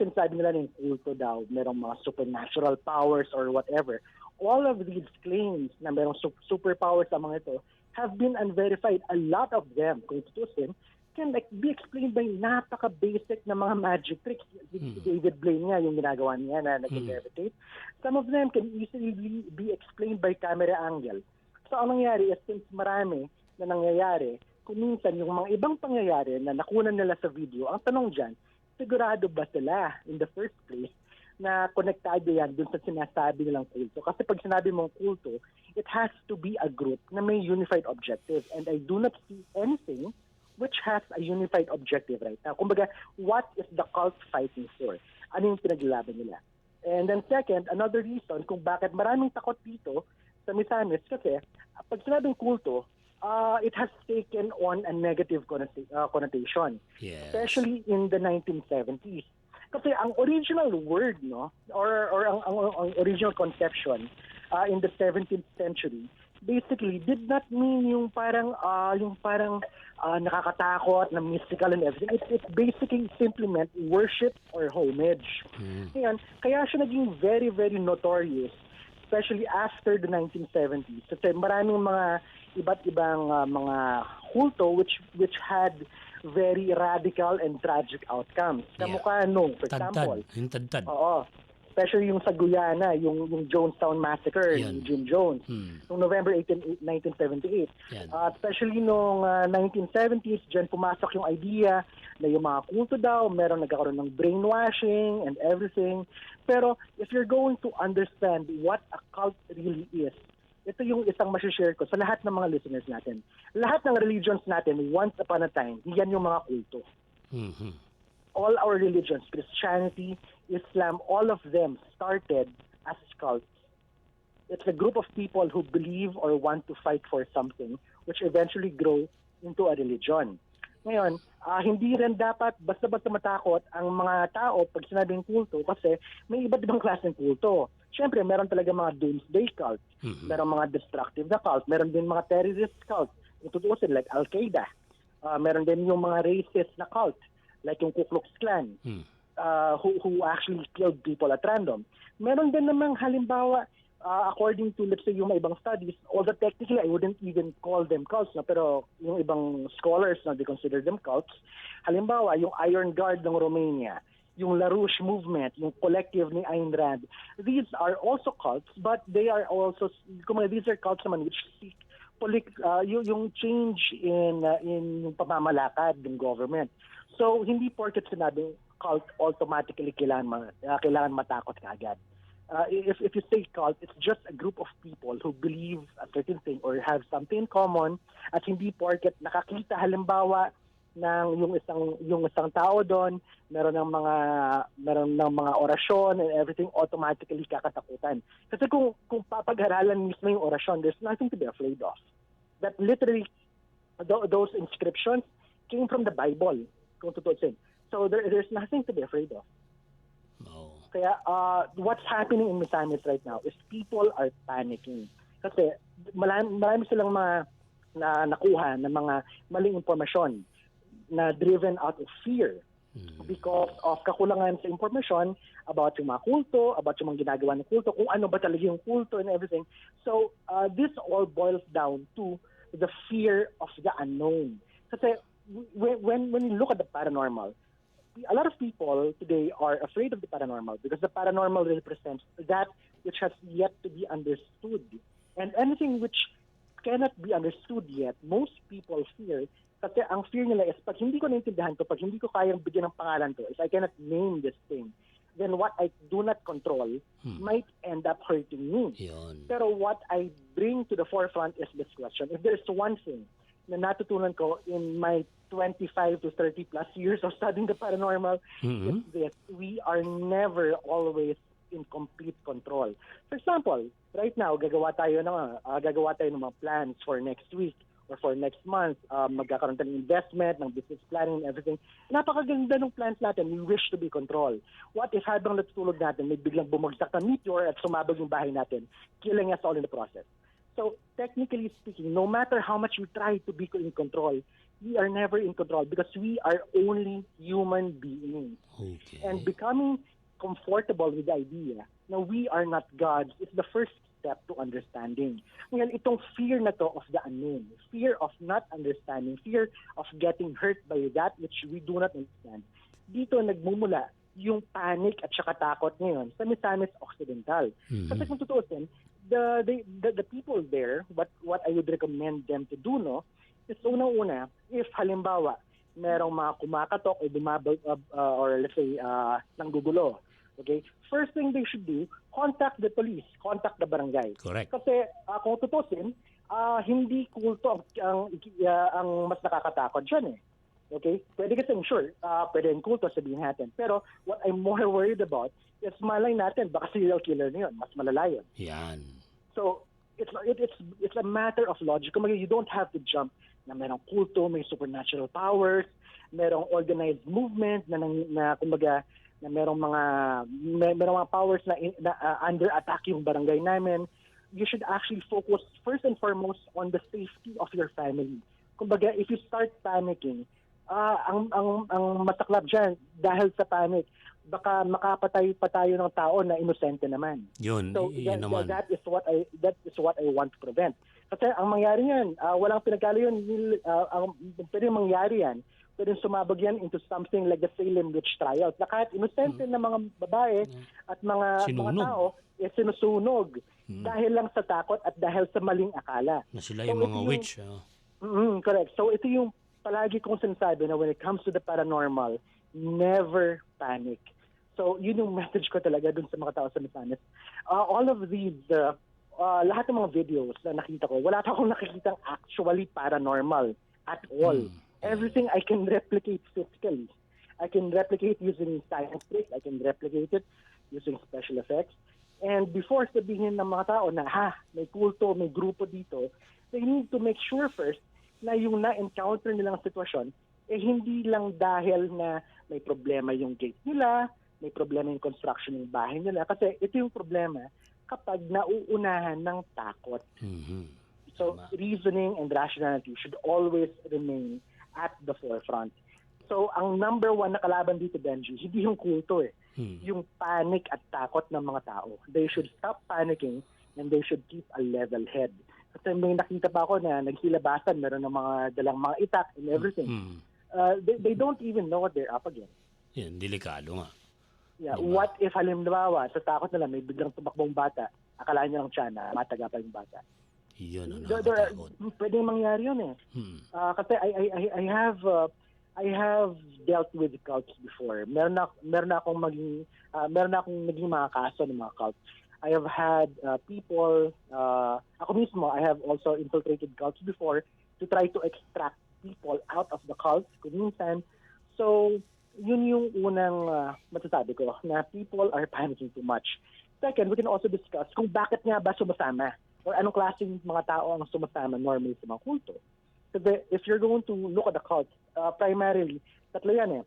since sabi nila ng kulto daw, merong mga supernatural powers or whatever, all of these claims na merong superpowers sa mga ito have been unverified. A lot of them, kung tutusin, can be explained by napaka-basic na mga magic tricks. David Blaine nga, yung ginagawa niya na nag-levitate. Some of them can easily be explained by camera angle. So, ang nangyayari is, since marami na nangyayari, kung minsan yung mga ibang pangyayari na nakunan nila sa video, ang tanong dyan, sigurado ba sila in the first place na konektado yan dun sa sinasabi nilang kulto? Kasi pag sinabi mong kulto, it has to be a group na may unified objective. And I do not see anything which has a unified objective right now. Kumbaga, what is the cult fighting for? Ano yung pinaglalaban nila? And then second, another reason kung bakit maraming takot dito sa Misamis, kasi pag sinabing kulto, it has taken on a negative connotation. Yes. Especially in the 1970s. Kasi ang original word, no, or ang original conception in the 17th century, basically did not mean yung parang nakakatakot na mystical and everything. It basically simply meant worship or homage. Ngayon, kaya siya naging very, very notorious, especially after the 1970s. Kasi maraming mga iba't ibang mga kulto which had very radical and tragic outcomes. Kamukha nung, for example. Yung tadtad. Oo. Especially yung sa Guyana, yung Jonestown Massacre, Yan. ni Jim Jones, noong November 18, 1978. Yan. Especially noong 1970s, dyan pumasok yung idea na yung mga kulto daw, meron nagkakaroon ng brainwashing and everything. Pero if you're going to understand what a cult really is, ito yung isang masishare ko sa lahat ng mga listeners natin. Lahat ng religions natin, once upon a time, yan yung mga kulto. All our religions, Christianity, Islam, all of them started as cults. It's a group of people who believe or want to fight for something which eventually grow into a religion. Ngayon, hindi rin dapat basta-basta matakot ang mga tao pag sinabing kulto kasi may iba't ibang klaseng kulto. Siyempre, meron talaga mga doomsday cult, meron mga destructive na cult, meron din mga terrorist cult, yung tutuusin like Al-Qaeda. Meron din yung mga racist na cult, like yung Ku Klux Klan, who actually killed people at random. Meron din namang halimbawa, according to, let's say, yung mga ibang studies, although technically I wouldn't even call them cults, no? Pero yung ibang scholars, no, they consider them cults. Halimbawa, yung Iron Guard ng Romania, yung LaRouche movement, yung collective ni Ayn Rand, these are also cults, but they are also, these are cults naman which seek yung change in yung pamamalakad ng government. So, hindi porket sinabing cult, automatically kailangan matakot ka agad. If you say cult, it's just a group of people who believe a certain thing or have something in common at hindi porket nakakita halimbawa ng yung isang tao doon, meron ng mga orasyon and everything, automatically kakatakutan. Kasi kung papag-aralan mismo yung orasyon, there's nothing to be afraid of. That literally those inscriptions came from the Bible, kung tutusin. So there's nothing to be afraid of. Kaya what's happening in Misamis right now is people are panicking. Kasi marami silang mga nakuha ng mga maling impormasyon na driven out of fear because of kakulangan sa impormasyon about yung mga kulto, about yung mga ginagawa ng kulto, kung ano ba talaga yung kulto and everything. So this all boils down to the fear of the unknown. Kasi when you look at the paranormal, a lot of people today are afraid of the paranormal because the paranormal represents that which has yet to be understood. And anything which cannot be understood yet, most people fear. Kasi ang fear nila is pag hindi ko naintindihan to, pag hindi ko kayang bigyan ng pangalan to, if I cannot name this thing, then what I do not control might end up hurting me. Yun. Pero what I bring to the forefront is this question. If there's one thing na natutunan ko in my 25 to 30 plus years of studying the paranormal, is this: we are never always in complete control. For example, right now, gagawa tayo ng mga plans for next week or for next month. Magkakaroon tayo ng investment, ng business planning and everything. Napakaganda ng plans natin. We wish to be control. What if habang natutulog natin, may biglang bumagsak na meteor at sumabog yung bahay natin, killing us all in the process? So, technically speaking, no matter how much we try to be in control, we are never in control because we are only human beings. Okay. And becoming comfortable with the idea na we are not gods is the first step to understanding. Ngayon, itong fear na to of the unknown, fear of not understanding, fear of getting hurt by that which we do not understand, dito nagmumula yung panic at saka takot ngayon sa Misamis Occidental. Kasi kung tutuusin, the people there, what I would recommend them to do, no, is unang-una, if halimbawa merong mga kumakatok o bumabag or let's say nanggugulo, okay, first thing they should do, contact the police, contact the barangay. Correct. Kasi kung tutusin, hindi kulto ang mas nakakatakot dyan eh. Okay? Pwede kasi sure, pwede yung kulto sabihin natin. Pero what I'm more worried about is malay natin, baka serial killer na yun, mas malala yun. Yan. So, it's a matter of logic. Kumbaga, you don't have to jump na merong kulto, may supernatural powers, merong organized movement na kumbaga na merong mga powers na under attack yung barangay namin. You should actually focus first and foremost on the safety of your family. Kumbaga, if you start panicking, ang masaklap dyan, dahil sa panic, baka makapatay pa tayo ng tao na inosente naman. Yun, So yun naman. that is what I want to prevent. Kasi ang mangyari yan, walang pinagkalo yun. Pwede mangyari yan. Pwede sumabog yan into something like the Salem witch trials. Na kahit inosente na mga babae at mga tao, sinusunog. Dahil lang sa takot at dahil sa maling akala. Na sila yung mga witch. Correct. So ito yung palagi kong sinasabi na when it comes to the paranormal, never panic. So yun yung message ko talaga dun sa mga tao sa Misamis. All of these, lahat ng mga videos na nakita ko, wala akong nakikitang actually paranormal at all. Everything I can replicate physically. I can replicate using science tricks. I can replicate it using special effects. And before sabihin ng mga tao na, may kulto, may grupo dito, they need to make sure first na yung na-encounter nilang sitwasyon hindi lang dahil na may problema yung gate nila, may problema yung construction ng bahay nila. Kasi ito yung problema kapag nauunahan ng takot. So, reasoning and rationality should always remain at the forefront. So, ang number one na kalaban dito, Benji, hindi yung kulto yung panic at takot ng mga tao. They should stop panicking and they should keep a level head. Kasi may nakita pa ako na naghilabasan, meron ng mga dalang mga itak and everything. They don't even know what they're up against. Yan, delikado nga. Yeah, what if halimbawa, sa takot nila may biglang tumakbong bata, akala niya lang siya na mataga pa yung bata. Yun, nakakatakot. Pwedeng mangyari yun kasi I have dealt with cults before. Meron na akong naging mga kaso ng mga cults. I have had people, ako mismo, I have also infiltrated cults before to try to extract people out of the cults kung minsan. So, yun yung unang masasabi ko, na people are panicking too much. Second, we can also discuss kung bakit nga ba sumasama or anong klaseng mga tao ang sumasama normally sa mga kulto. So if you're going to look at the cults, primarily, tatlo yan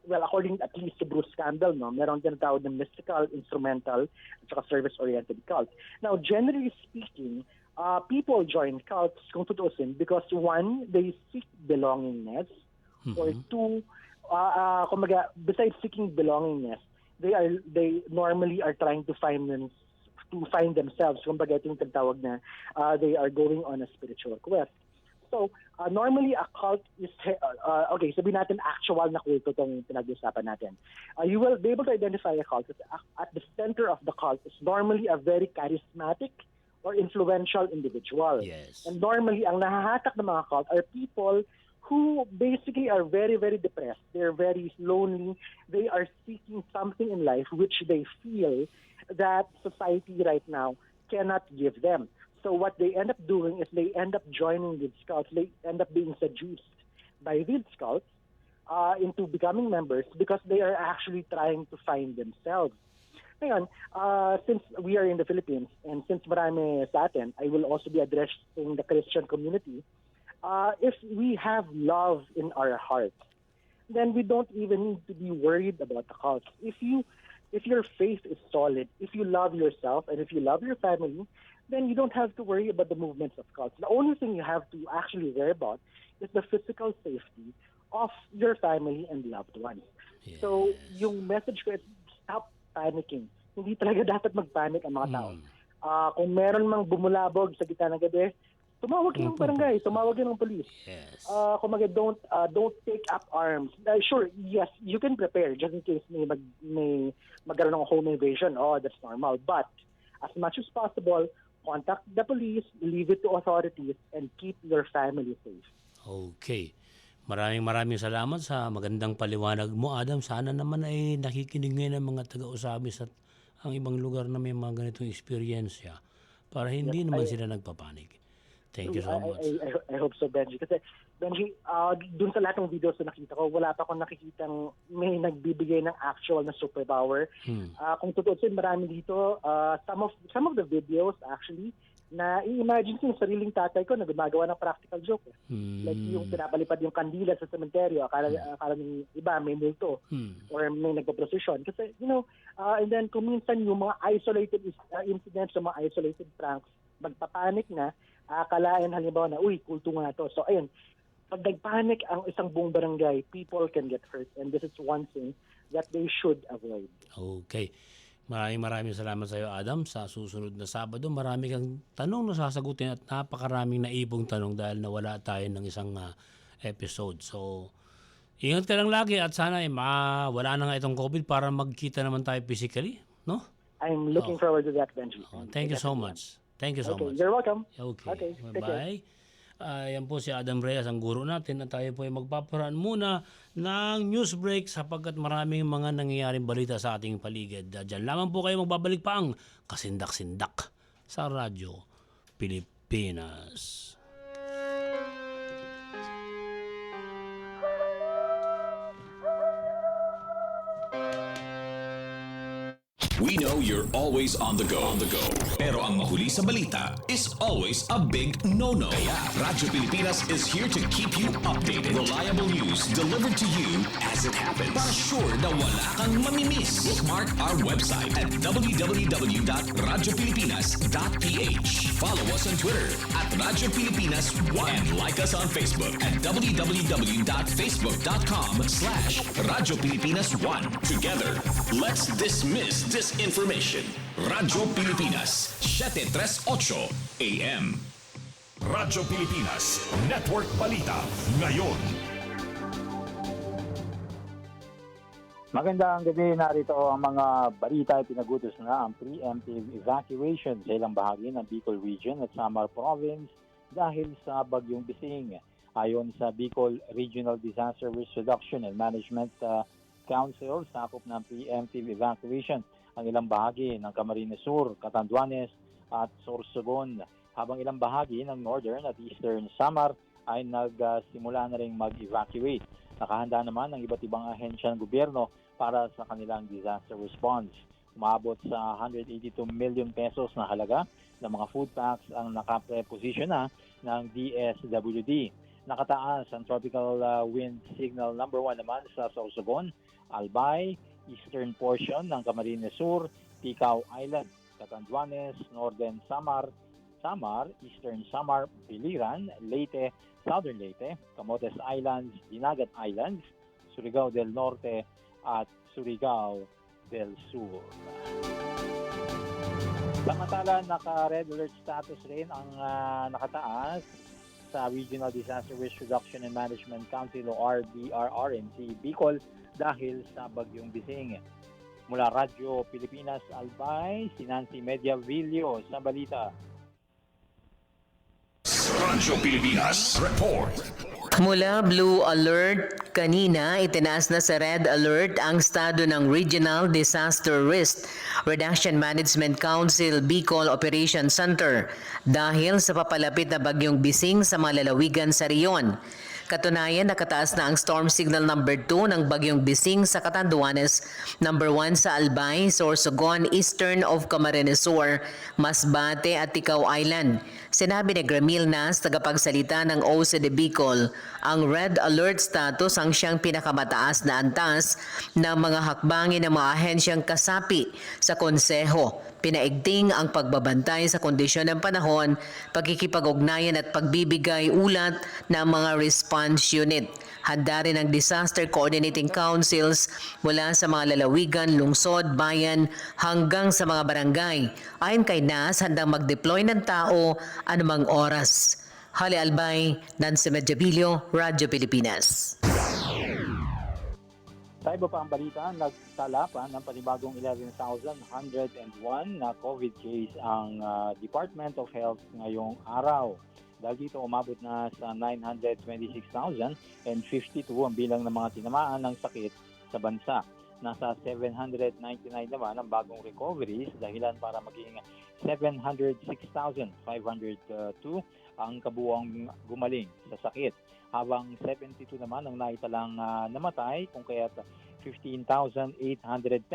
well, according at least to Bruce Campbell, meron din tawag ng mystical, instrumental, at saka service-oriented cults. Now, generally speaking, people join cults, kung tutuusin, because one, they seek belongingness, or two, besides seeking belongingness, they normally are trying to find themselves. Kumbaga, ito yung tawag na they are going on a spiritual quest. So, normally a cult is, okay, sabihin natin actual na kulto itong pinag-usapan natin. You will be able to identify a cult. At the center of the cult is normally a very charismatic or influential individual. Yes. And normally, ang nahahatak ng mga cult are people who basically are very, very depressed. They're very lonely. They are seeking something in life which they feel that society right now cannot give them. So what they end up doing is they end up joining these cults. They end up being seduced by these cults into becoming members because they are actually trying to find themselves. Ngayon, since we are in the Philippines and since marami sa atin, I will also be addressing the Christian community. If we have love in our hearts, then we don't even need to be worried about the cults. If your faith is solid, if you love yourself and if you love your family, then you don't have to worry about the movements of cults. The only thing you have to actually worry about is the physical safety of your family and loved ones. Yes. So, yung message ko is stop panicking. Hindi talaga dapat mag-panic ang mga tao. Kung meron mang bumulabog sa gitna ng gabi, tumawag ng barangay, tumawag ng police. Yes. Don't take up arms. Sure, yes, you can prepare just in case may magkaroon ng home invasion. Oh, that's normal. But as much as possible, contact the police, leave it to authorities, and keep your family safe. Okay. Maraming salamat sa magandang paliwanag mo, Adam. Sana naman ay nakikinig ngayon ng mga taga-usabi sa ang ibang lugar na may mga ganitong experience para hindi naman sila nagpapanik. Thank you so much. I hope so, Benji. Kasi, Benji, dun sa lahat ng videos na nakita ko, wala pa akong nakikitang may nagbibigay ng actual na superpower. Kung tutusin, marami dito, some of the videos, actually, na i-imagine ko yung sariling tatay ko na gumagawa ng practical joke. Like yung pinapalipad yung kandila sa sementeryo, akala ng iba may multo or may nagpo-procession. Kasi, and then kung minsan yung mga isolated incidents, yung mga isolated pranks, magpapanik na, akalain halimbawa na, uy, kulto nga to. So, ayun, pag nagpanik ang isang buong barangay, people can get hurt. And this is one thing that they should avoid. Okay. Maraming salamat sa iyo, Adam. Sa susunod na Sabado, marami kang tanong na sasagutin at napakaraming naibong tanong dahil nawala tayo ng isang episode. So, ingat ka lang lagi at sana wala na nga itong COVID para magkita naman tayo physically, no? I'm looking forward to that, Benji. Thank you so much. Thank you so much. You're welcome. Okay. Take Bye-bye. Yan po si Adam Reyes, ang guro natin, at tayo po ay magpaparaan muna ng Newsbreak sapagkat maraming mga nangyayaring balita sa ating paligid. Diyan lamang po kayo magbabalik pa ang Kasindak-Sindak sa Radyo Pilipinas. We know you're always on the go. Pero ang mahuli sa balita is always a big no-no. Kaya Radyo Pilipinas is here to keep you updated. Reliable news delivered to you as it happens. Para sure na wala kang mamimiss. Bookmark our website at www.radiopilipinas.ph. Follow us on Twitter at Radyo Pilipinas 1 and like us on Facebook at www.facebook.com/Radyo Pilipinas 1. Together, let's dismiss disinformation. Radyo Pilipinas, 738 AM. Radyo Pilipinas, Network Balita, ngayon. Magandang gabi, narito ang mga balita. Pinagutos na ang preemptive evacuation sa ilang bahagi ng Bicol Region at Samar Province dahil sa Bagyong Bising. Ayon sa Bicol Regional Disaster Risk Reduction and Management Council, sakop ng preemptive evacuation ang ilang bahagi ng Camarines Sur, Catanduanes at Sorsogon, habang ilang bahagi ng Northern at Eastern Samar ay nagsimula na rin mag-evacuate. Nakahanda naman ang iba't ibang ahensya ng gobyerno para sa kanilang disaster response. Umabot sa 182 million pesos na halaga ng mga food packs ang nakapreposition na ng DSWD. Nakataas ang tropical wind signal number 1 naman sa Sorsogon, Albay, eastern portion ng Camarines Sur, Ticao Island, Catanduanes, Northern Samar, Eastern Samar, Biliran, Leyte, Southern Leyte, Camotes Islands, Dinagat Islands, Surigao del Norte at Surigao del Sur. Samantala, naka-red alert status rin ang nakataas sa Regional Disaster Risk Reduction and Management Council o RDRRMC Bicol dahil sa Bagyong Bising. Mula Radyo Pilipinas Albay, si Nancy Mediavillo sa balita. Radyo Pilipinas Report. Mula Blue Alert, kanina itinaas na sa Red Alert ang estado ng Regional Disaster Risk Reduction Management Council Bicol Operation Center dahil sa papalapit na Bagyong Bising sa mga lalawigan sa riyon. Katunayan, nakataas na ang storm signal number 2 ng Bagyong Bising sa Catanduanes, number 1 sa Albay, Sorsogon, eastern of Camarines Sur, Masbate at Ticao Island. Sinabi ni Gramil Nas, tagapagsalita ng OCD Bicol, ang red alert status ang siyang pinakamataas na antas ng mga hakbangin ng mga ahensyang kasapi sa konseho. Pinaigting ang pagbabantay sa kondisyon ng panahon, pagkikipag-ugnayan at pagbibigay ulat ng mga response unit. Handa rin ang Disaster Coordinating Councils mula sa mga lalawigan, lungsod, bayan hanggang sa mga barangay. Ayon kay Nas, handang mag-deploy ng tao anumang oras. Hali Albay, Nancy Mediavillo, Radyo Pilipinas. Sa iba pa ang balita, nagtala pa ng panibagong 11,101 na COVID case ang Department of Health ngayong araw. Dahil dito umabot na sa 926,052 ang bilang ng mga tinamaan ng sakit sa bansa. Nasa 799 naman ang bagong recoveries, dahilan para maging 706,502 ang kabuuang gumaling sa sakit. Habang 72 naman ang naitalang namatay, kung kaya't 15,810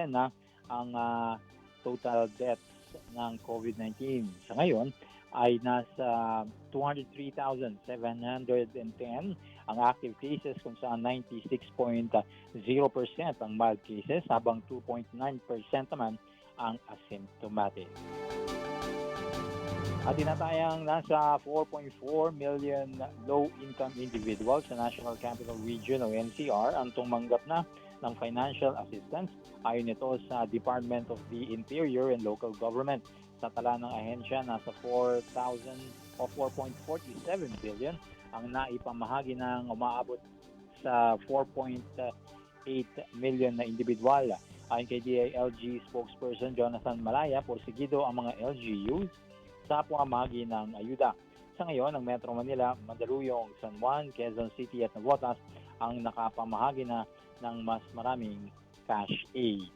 na ang total deaths ng COVID-19. Sa ngayon ay nasa 203,710 ang active cases, kung saan 96.0% ang mild cases, habang 2.9% naman ang asymptomatic. At tinatayang nasa 4.4 million low-income individuals sa National Capital Region o NCR ang tumanggap na ng financial assistance, ayon ito sa Department of the Interior and Local Government. Sa tala ng ahensya, nasa 4,000 o 4.47 billion ang naipamahagi ng umaabot sa 4.8 million na individual. Ayon kay DILG spokesperson Jonathan Malaya, porsigido ang mga LGUs sa pamahagi ng ayuda. Sa ngayon, ang Metro Manila, Mandaluyong, San Juan, Quezon City at Navotas ang nakapamahagi na ng mas maraming cash aid.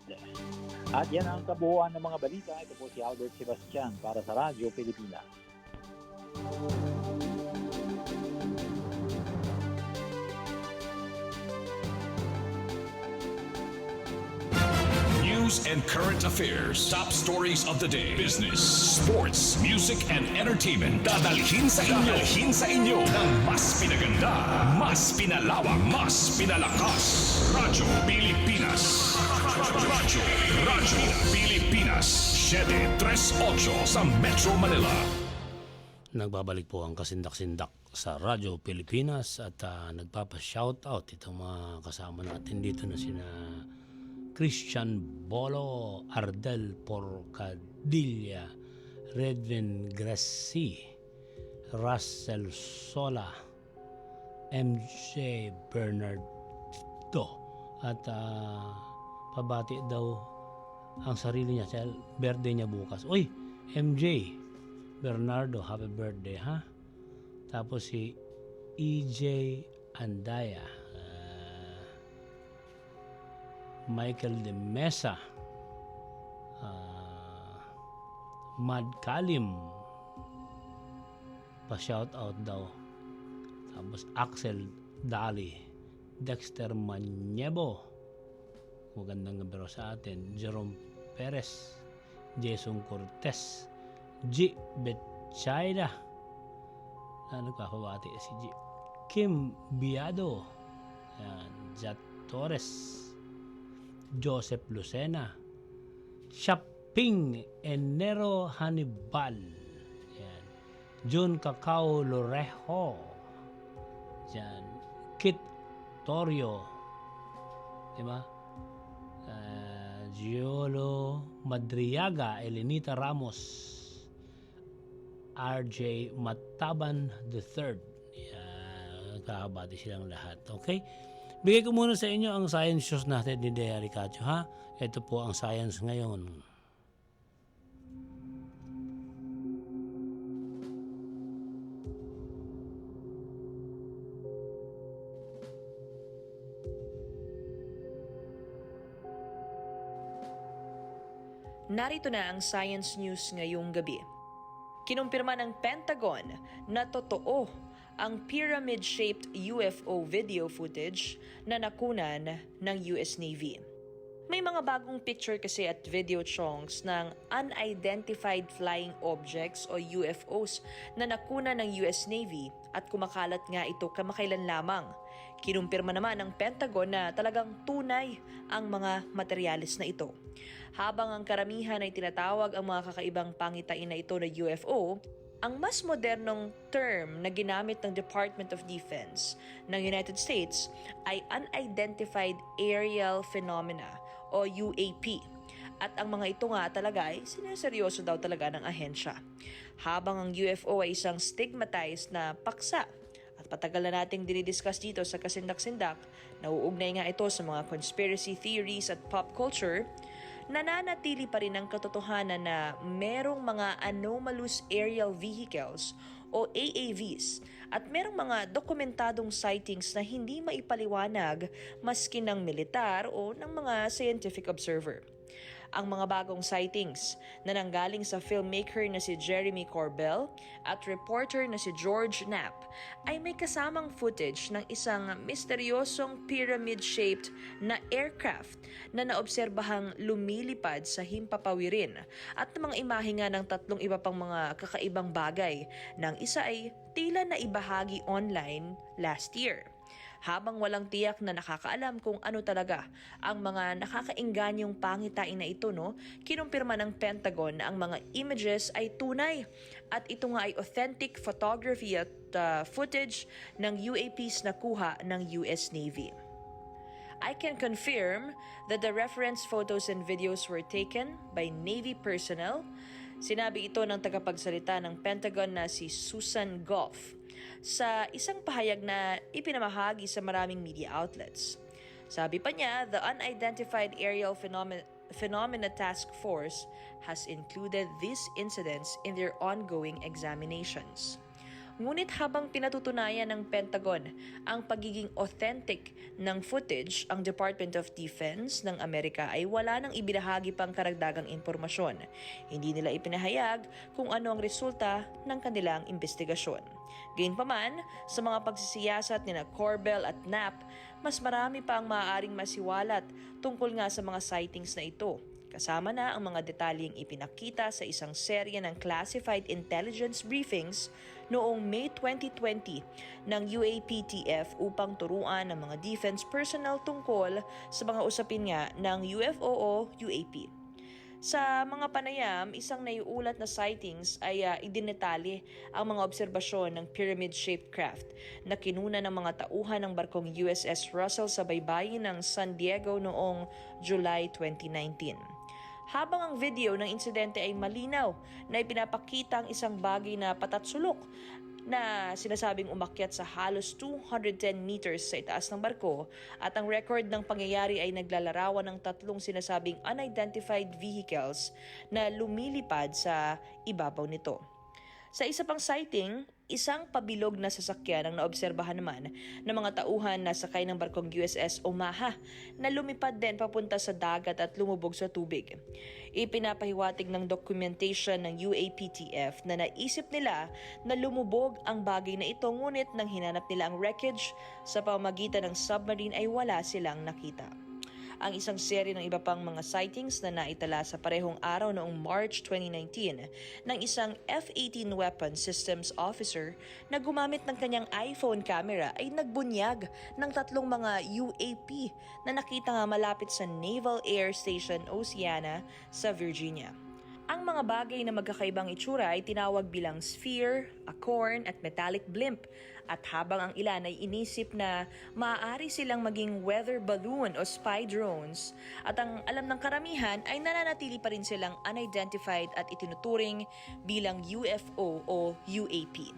At yan ang kabuuan ng mga balita. Ito po si Albert Sebastian para sa Radyo Pilipinas. news and current affairs, top stories of the day, business, sports, music, and entertainment. Dadalhin sa inyo ng mas pinaganda, mas pinalawak, mas pinalakas. Radyo Pilipinas. Radyo Pilipinas. 738 sa Metro Manila. Nagbabalik po ang Kasindak-Sindak sa Radyo Pilipinas at nagpapa-shoutout itong mga kasama natin dito na sina Christian Bolo, Ardel Porcadilla, Redvin Gracie, Russell Sola, MJ Bernardo at pabati daw ang sarili niya sa birthday niya bukas. Uy, MJ Bernardo, happy birthday, ha? Tapos si EJ Andaya, Michael de Mesa, Mad Kalim, pa-shout out daw. Tapos Axel Dali, Dexter Manyebo, magandang gabi sa atin, Jerome Perez, Jason Cortez, G. Betchaida, nagpapabati si G. Kim Biado, Jat Torres, Joseph Lucena, Shopping Enero Hannibal, yan. Jun Cacao Lorejo, yan. Kit Torio, diba? Giolo Madriaga, Elenita Ramos, RJ Mataban III. Kakabati silang lahat. Okay? Bigay ko muna sa inyo ang science shows natin ni Dea Ricacho, ha? Ito po ang science ngayon. Narito na ang science news ngayong gabi. Kinumpirma ng Pentagon na totoo ang pyramid-shaped UFO video footage na nakunan ng US Navy. May mga bagong picture kasi at video chunks ng unidentified flying objects o UFOs na nakunan ng US Navy at kumakalat nga ito kamakailan lamang. Kinumpirma naman ng Pentagon na talagang tunay ang mga materyales na ito. Habang ang karamihan ay tinatawag ang mga kakaibang pangitain na ito na UFO, ang mas modernong term na ginamit ng Department of Defense ng United States ay Unidentified Aerial Phenomena o UAP. At ang mga ito nga talaga ay sinerseryoso daw talaga ng ahensya. Habang ang UFO ay isang stigmatized na paksa at patagal na nating dinidiscuss dito sa Kasindak-Sindak, nauugnay nga ito sa mga conspiracy theories at pop culture, nananatili pa rin ang katotohanan na merong mga anomalous aerial vehicles o AAVs at merong mga dokumentadong sightings na hindi maipaliwanag maski ng militar o ng mga scientific observer. Ang mga bagong sightings na nanggaling sa filmmaker na si Jeremy Corbell at reporter na si George Knapp ay may kasamang footage ng isang misteryosong pyramid-shaped na aircraft na naobserbahang lumilipad sa himpapawirin at mga imahe nga ng tatlong iba pang mga kakaibang bagay ng isa ay tila na ibahagi online last year. Habang walang tiyak na nakakaalam kung ano talaga ang mga nakakaingganyong pangitain na ito, kinumpirma ng Pentagon na ang mga images ay tunay at ito nga ay authentic photography at footage ng UAPs na kuha ng US Navy. I can confirm that the reference photos and videos were taken by Navy personnel. Sinabi ito ng tagapagsalita ng Pentagon na si Susan Goff sa isang pahayag na ipinamahagi sa maraming media outlets. Sabi pa niya, the Unidentified Aerial Phenomena Task Force has included these incidents in their ongoing examinations. Ngunit habang pinatutunayan ng Pentagon ang pagiging authentic ng footage, ang Department of Defense ng Amerika ay wala nang ibinahagi pang karagdagang impormasyon. Hindi nila ipinahayag kung ano ang resulta ng kanilang investigasyon. Gayunpaman, sa mga pagsisiyasat ni Corbell at Knapp, mas marami pa ang maaaring masiwalat tungkol nga sa mga sightings na ito. Kasama na ang mga detalyeng ipinakita sa isang serye ng classified intelligence briefings noong May 2020 ng UAPTF upang turuan ng mga defense personnel tungkol sa mga usapin nga ng UFO o UAP. Sa mga panayam, isang naiulat na sightings ay idinetali ang mga obserbasyon ng pyramid-shaped craft na kinuna ng mga tauhan ng barkong USS Russell sa baybayin ng San Diego noong July 2019. Habang ang video ng insidente ay malinaw na ipinapakita ang isang bagay na patatsulok na sinasabing umakyat sa halos 210 meters sa itaas ng barko at ang record ng pangyayari ay naglalarawan ng tatlong sinasabing unidentified vehicles na lumilipad sa ibabaw nito. Sa isa pang sighting, isang pabilog na sasakyan ang naobserbahan naman ng mga tauhan na sakay ng barkong USS Omaha na lumipad din papunta sa dagat at lumubog sa tubig. Ipinapahiwatig ng documentation ng UAPTF na naisip nila na lumubog ang bagay na ito ngunit nang hinanap nila ang wreckage sa pamamagitan ng submarine ay wala silang nakita. Ang isang serye ng iba pang mga sightings na naitala sa parehong araw noong March 2019 ng isang F-18 Weapon Systems Officer na gumamit ng kanyang iPhone camera ay nagbunyag ng tatlong mga UAP na nakita nga malapit sa Naval Air Station Oceana sa Virginia. Ang mga bagay na magkakaibang itsura ay tinawag bilang sphere, acorn at metallic blimp. At habang ang ilan ay inisip na maaari silang maging weather balloon o spy drones, at ang alam ng karamihan ay nananatili pa rin silang unidentified at itinuturing bilang UFO o UAP.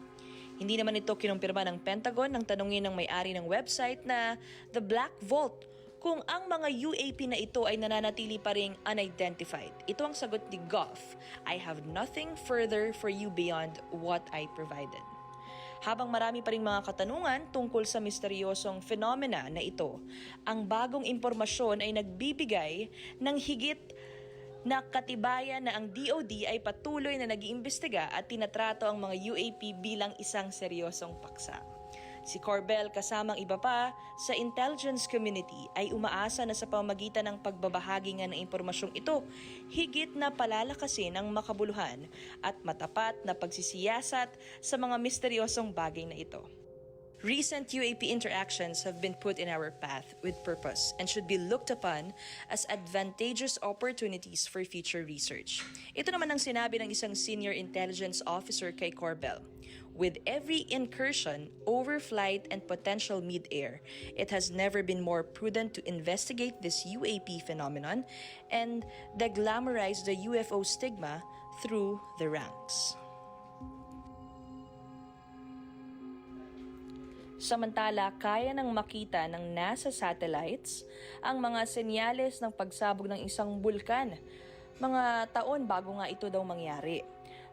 Hindi naman ito kinumpirma ng Pentagon nang tanungin ng may-ari ng website na The Black Vault kung ang mga UAP na ito ay nananatili pa ring unidentified. Ito ang sagot ni Goff, "I have nothing further for you beyond what I provided." Habang marami pa ring mga katanungan tungkol sa misteryosong phenomena na ito, ang bagong impormasyon ay nagbibigay ng higit na katibayan na ang DOD ay patuloy na nag-iimbestiga at tinatrato ang mga UAP bilang isang seryosong paksa. Si Corbell kasamang iba pa sa intelligence community ay umaasa na sa pamamagitan ng pagbabahagi nga ng impormasyong ito, higit na palalakasin ang makabuluhan at matapat na pagsisiyasat sa mga misteryosong bagay na ito. Recent UAP interactions have been put in our path with purpose and should be looked upon as advantageous opportunities for future research. Ito naman ang sinabi ng isang senior intelligence officer kay Corbell. With every incursion, overflight, and potential mid-air, it has never been more prudent to investigate this UAP phenomenon and deglamorize the UFO stigma through the ranks. Samantala, kaya nang makita ng NASA satellites ang mga senyales ng pagsabog ng isang bulkan, mga taon bago nga ito daw mangyari.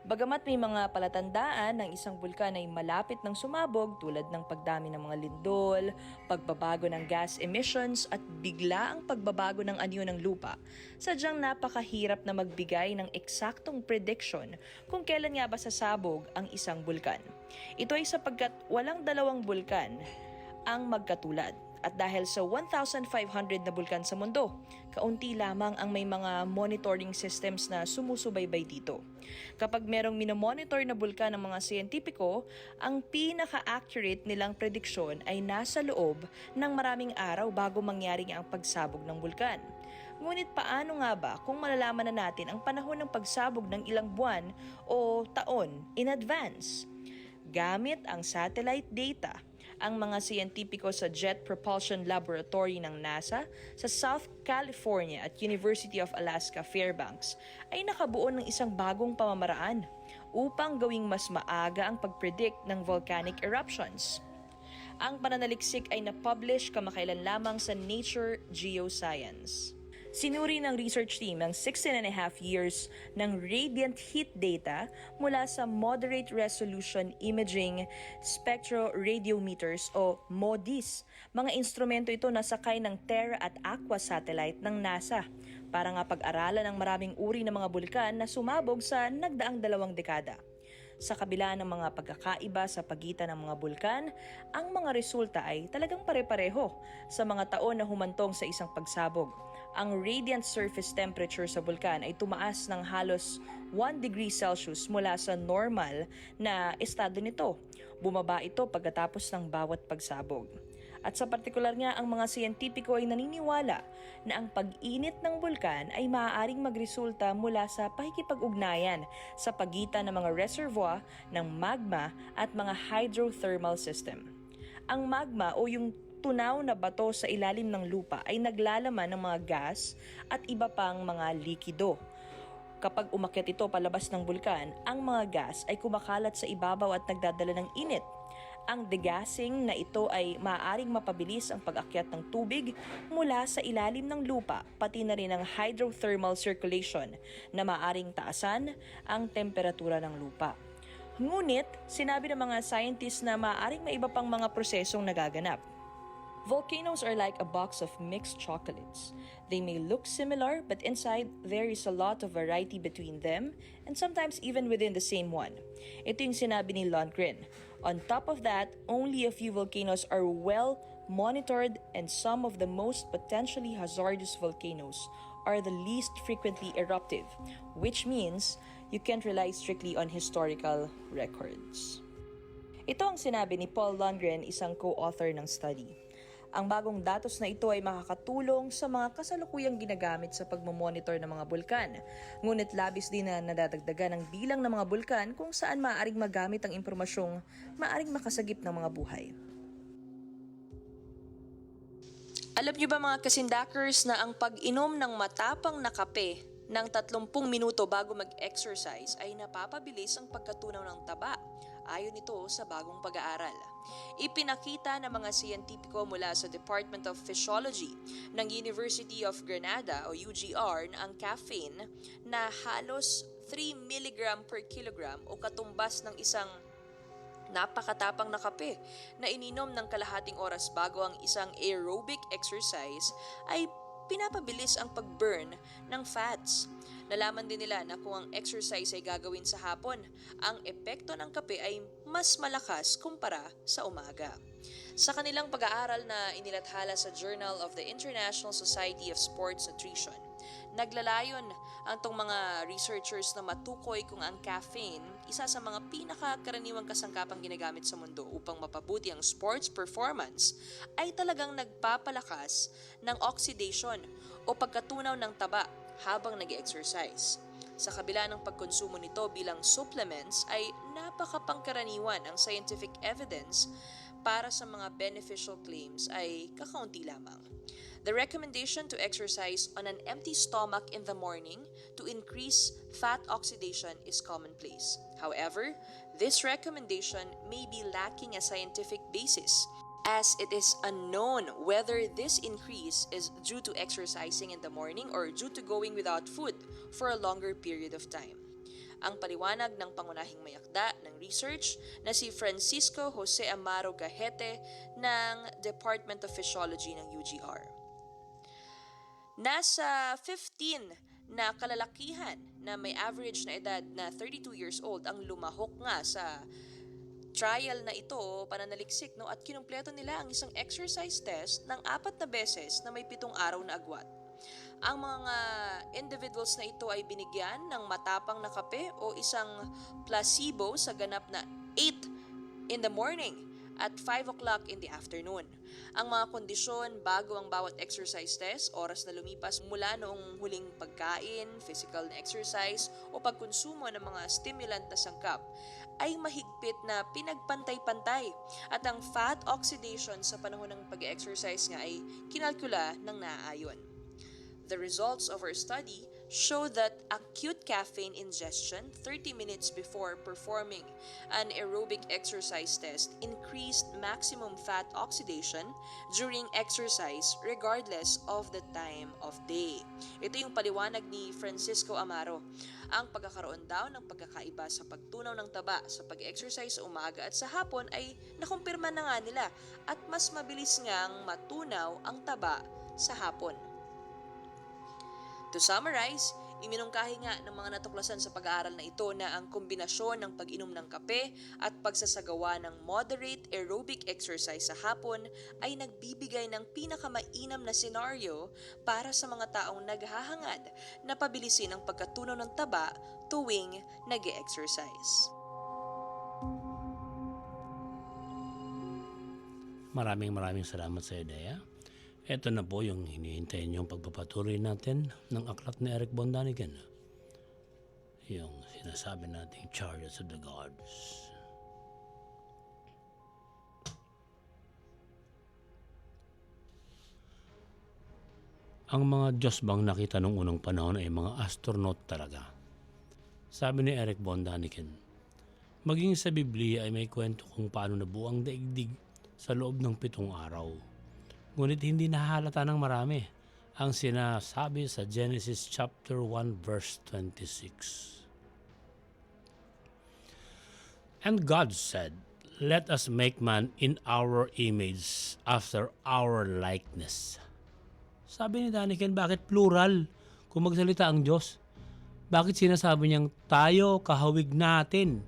Bagamat may mga palatandaan ng isang bulkan ay malapit ng sumabog tulad ng pagdami ng mga lindol, pagbabago ng gas emissions at bigla ang pagbabago ng anyo ng lupa, sadyang napakahirap na magbigay ng eksaktong prediction kung kailan nga ba sasabog ang isang bulkan. Ito ay sapagkat walang dalawang bulkan ang magkatulad. At dahil sa 1,500 na bulkan sa mundo, kaunti lamang ang may mga monitoring systems na sumusubaybay dito. Kapag merong minomonitor na bulkan ng mga siyentipiko, ang pinaka-accurate nilang prediksyon ay nasa loob ng maraming araw bago mangyari ang pagsabog ng bulkan. Ngunit paano nga ba kung malalaman na natin ang panahon ng pagsabog ng ilang buwan o taon in advance? Gamit ang satellite data, ang mga siyentipiko sa Jet Propulsion Laboratory ng NASA sa South California at University of Alaska Fairbanks ay nakabuo ng isang bagong pamamaraan upang gawing mas maaga ang pag-predict ng volcanic eruptions. Ang pananaliksik ay na-publish kamakailan lamang sa Nature Geoscience. Sinuri ng research team ang 16.5 years ng radiant heat data mula sa Moderate Resolution Imaging Spectroradiometers o MODIS. Mga instrumento ito na sakay ng Terra at Aqua satellite ng NASA para nga pag-aralan ang maraming uri ng mga bulkan na sumabog sa nagdaang 2 dekada. Sa kabila ng mga pagkakaiba sa pagitan ng mga bulkan, ang mga resulta ay talagang pare-pareho sa mga taon na humantong sa isang pagsabog. ang radiant surface temperature sa bulkan ay tumaas ng halos 1 degree Celsius mula sa normal na estado nito. Bumaba ito pagkatapos ng bawat pagsabog. At sa partikular nga, ang mga siyentipiko ay naniniwala na ang pag-init ng bulkan ay maaaring magresulta mula sa pakikipag-ugnayan sa pagitan ng mga reservoir ng magma at mga hydrothermal system. Ang magma o yung tunaw na bato sa ilalim ng lupa ay naglalaman ng mga gas at iba pang mga likido. Kapag umakyat ito palabas ng bulkan, ang mga gas ay kumakalat sa ibabaw at nagdadala ng init. Ang degassing na ito ay maaaring mapabilis ang pag-akyat ng tubig mula sa ilalim ng lupa, pati na rin ang hydrothermal circulation na maaaring taasan ang temperatura ng lupa. Ngunit, sinabi ng mga scientists na maaaring may iba pang mga prosesong nagaganap. Volcanoes are like a box of mixed chocolates. They may look similar, but inside there is a lot of variety between them and sometimes even within the same one. Ito yung sinabi ni Lundgren. On top of that, only a few volcanoes are well monitored and some of the most potentially hazardous volcanoes are the least frequently eruptive, which means you can't rely strictly on historical records. Ito ang sinabi ni Paul Lundgren, isang co-author ng study. Ang bagong datos na ito ay makakatulong sa mga kasalukuyang ginagamit sa pagmamonitor ng mga bulkan. Ngunit labis din na nadadagdagan ang bilang ng mga bulkan kung saan maaaring magamit ang impormasyong maaaring makasagip ng mga buhay. Alam niyo ba mga kasindakers na ang pag-inom ng matapang na kape ng 30 minuto bago mag-exercise ay napapabilis ang pagkatunaw ng taba? Ayon ito sa bagong pag-aaral. Ipinakita ng mga siyentipiko mula sa Department of Physiology ng University of Granada o UGR na ang caffeine na halos 3 mg per kilogram o katumbas ng isang napakatapang na kape na ininom ng kalahating oras bago ang isang aerobic exercise ay pinapabilis ang pag-burn ng fats. Nalaman din nila na kung ang exercise ay gagawin sa hapon, ang epekto ng kape ay mas malakas kumpara sa umaga. Sa kanilang pag-aaral na inilathala sa Journal of the International Society of Sports Nutrition, naglalayon ang tong mga researchers na matukoy kung ang caffeine, isa sa mga pinakakaraniwang kasangkapang ginagamit sa mundo upang mapabuti ang sports performance, ay talagang nagpapalakas ng oxidation o pagkatunaw ng taba habang nag-exercise. Sa kabila ng pagkonsumo nito bilang supplements ay napakapangkaraniwan ang scientific evidence para sa mga beneficial claims ay kakaunti lamang. The recommendation to exercise on an empty stomach in the morning to increase fat oxidation is commonplace. However, this recommendation may be lacking a scientific basis, as it is unknown whether this increase is due to exercising in the morning or due to going without food for a longer period of time. Ang paliwanag ng pangunahing mayakda ng research na si Francisco Jose Amaro Gajete ng Department of Physiology ng UGR. Nasa 15 na kalalakihan na may average na edad na 32 years old ang lumahok nga sa trial na ito, pananaliksik, no? At kinumpleto nila ang isang exercise test ng 4 na beses na may 7 araw na agwat. Ang mga individuals na ito ay binigyan ng matapang na kape o isang placebo sa ganap na 8 in the morning at 5 o'clock in the afternoon. Ang mga kondisyon bago ang bawat exercise test, oras na lumipas mula noong huling pagkain, physical na exercise o pagkonsumo ng mga stimulant na sangkap ay mahigpit na pinagpantay-pantay at ang fat oxidation sa panahon ng pag-exercise nga ay kinalkula ng naaayon. The results of our study show that acute caffeine ingestion 30 minutes before performing an aerobic exercise test increased maximum fat oxidation during exercise regardless of the time of day. Ito yung paliwanag ni Francisco Amaro. Ang pagkakaroon daw ng pagkakaiba sa pagtunaw ng taba sa pag-exercise sa umaga at sa hapon ay nakumpirma na nga nila at mas mabilis ngang matunaw ang taba sa hapon. To summarize, Iminungkahi nga ng mga natuklasan sa pag-aaral na ito na ang kombinasyon ng pag-inom ng kape at pagsasagawa ng moderate aerobic exercise sa hapon ay nagbibigay ng pinakamainam na senaryo para sa mga taong naghahangad na pabilisin ang pagkatunaw ng taba tuwing nag-e-exercise. Maraming salamat sa ideya. Ito na po yung hinihintay niyong pagpapatuloy natin ng aklat ni Eric Von Daniken. Yung sinasabi nating Chariots of the Gods. Ang mga Diyos bang nakita nung unang panahon ay mga astronaut talaga? Sabi ni Eric Von Daniken, maging sa Biblia ay may kwento kung paano nabuo ang daigdig sa loob ng 7 araw. Ngunit hindi nahalata ng marami ang sinasabi sa Genesis chapter 1 verse 26. And God said, "Let us make man in our image, after our likeness." Sabi ni Daniken, bakit plural kung magsalita ang Diyos? Bakit sinasabi niyang tayo kahawig natin?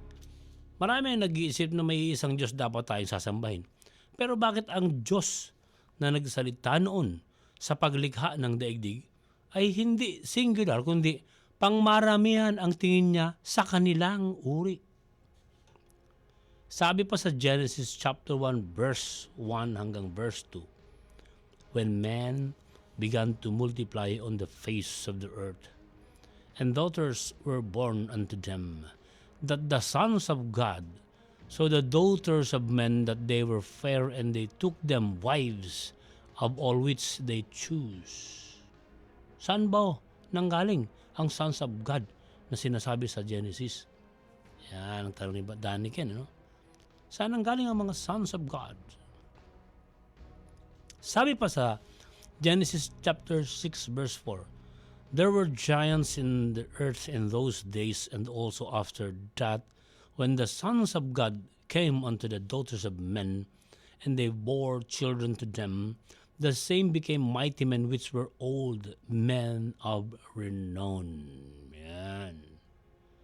Marami ang nag-iisip na may isang Diyos dapat tayong sasambahin. Pero bakit ang Diyos na nagsalita noon sa paglikha ng daigdig ay hindi singular kundi pangmaramihan ang tingin niya sa kanilang uri? Sabi pa sa Genesis chapter 1 verse 1 hanggang verse 2, when man began to multiply on the face of the earth, and daughters were born unto them, that the sons of God so the daughters of men that they were fair, and they took them wives of all which they choose. Saan ba nanggaling ang sons of God na sinasabi sa Genesis? Yan ang tanong ni Daniken, no? Saan nanggaling ang mga sons of God? Sabi pa sa Genesis chapter 6 verse 4, there were giants in the earth in those days, and also after that, when the sons of God came unto the daughters of men, and they bore children to them, the same became mighty men which were old men of renown. Yan.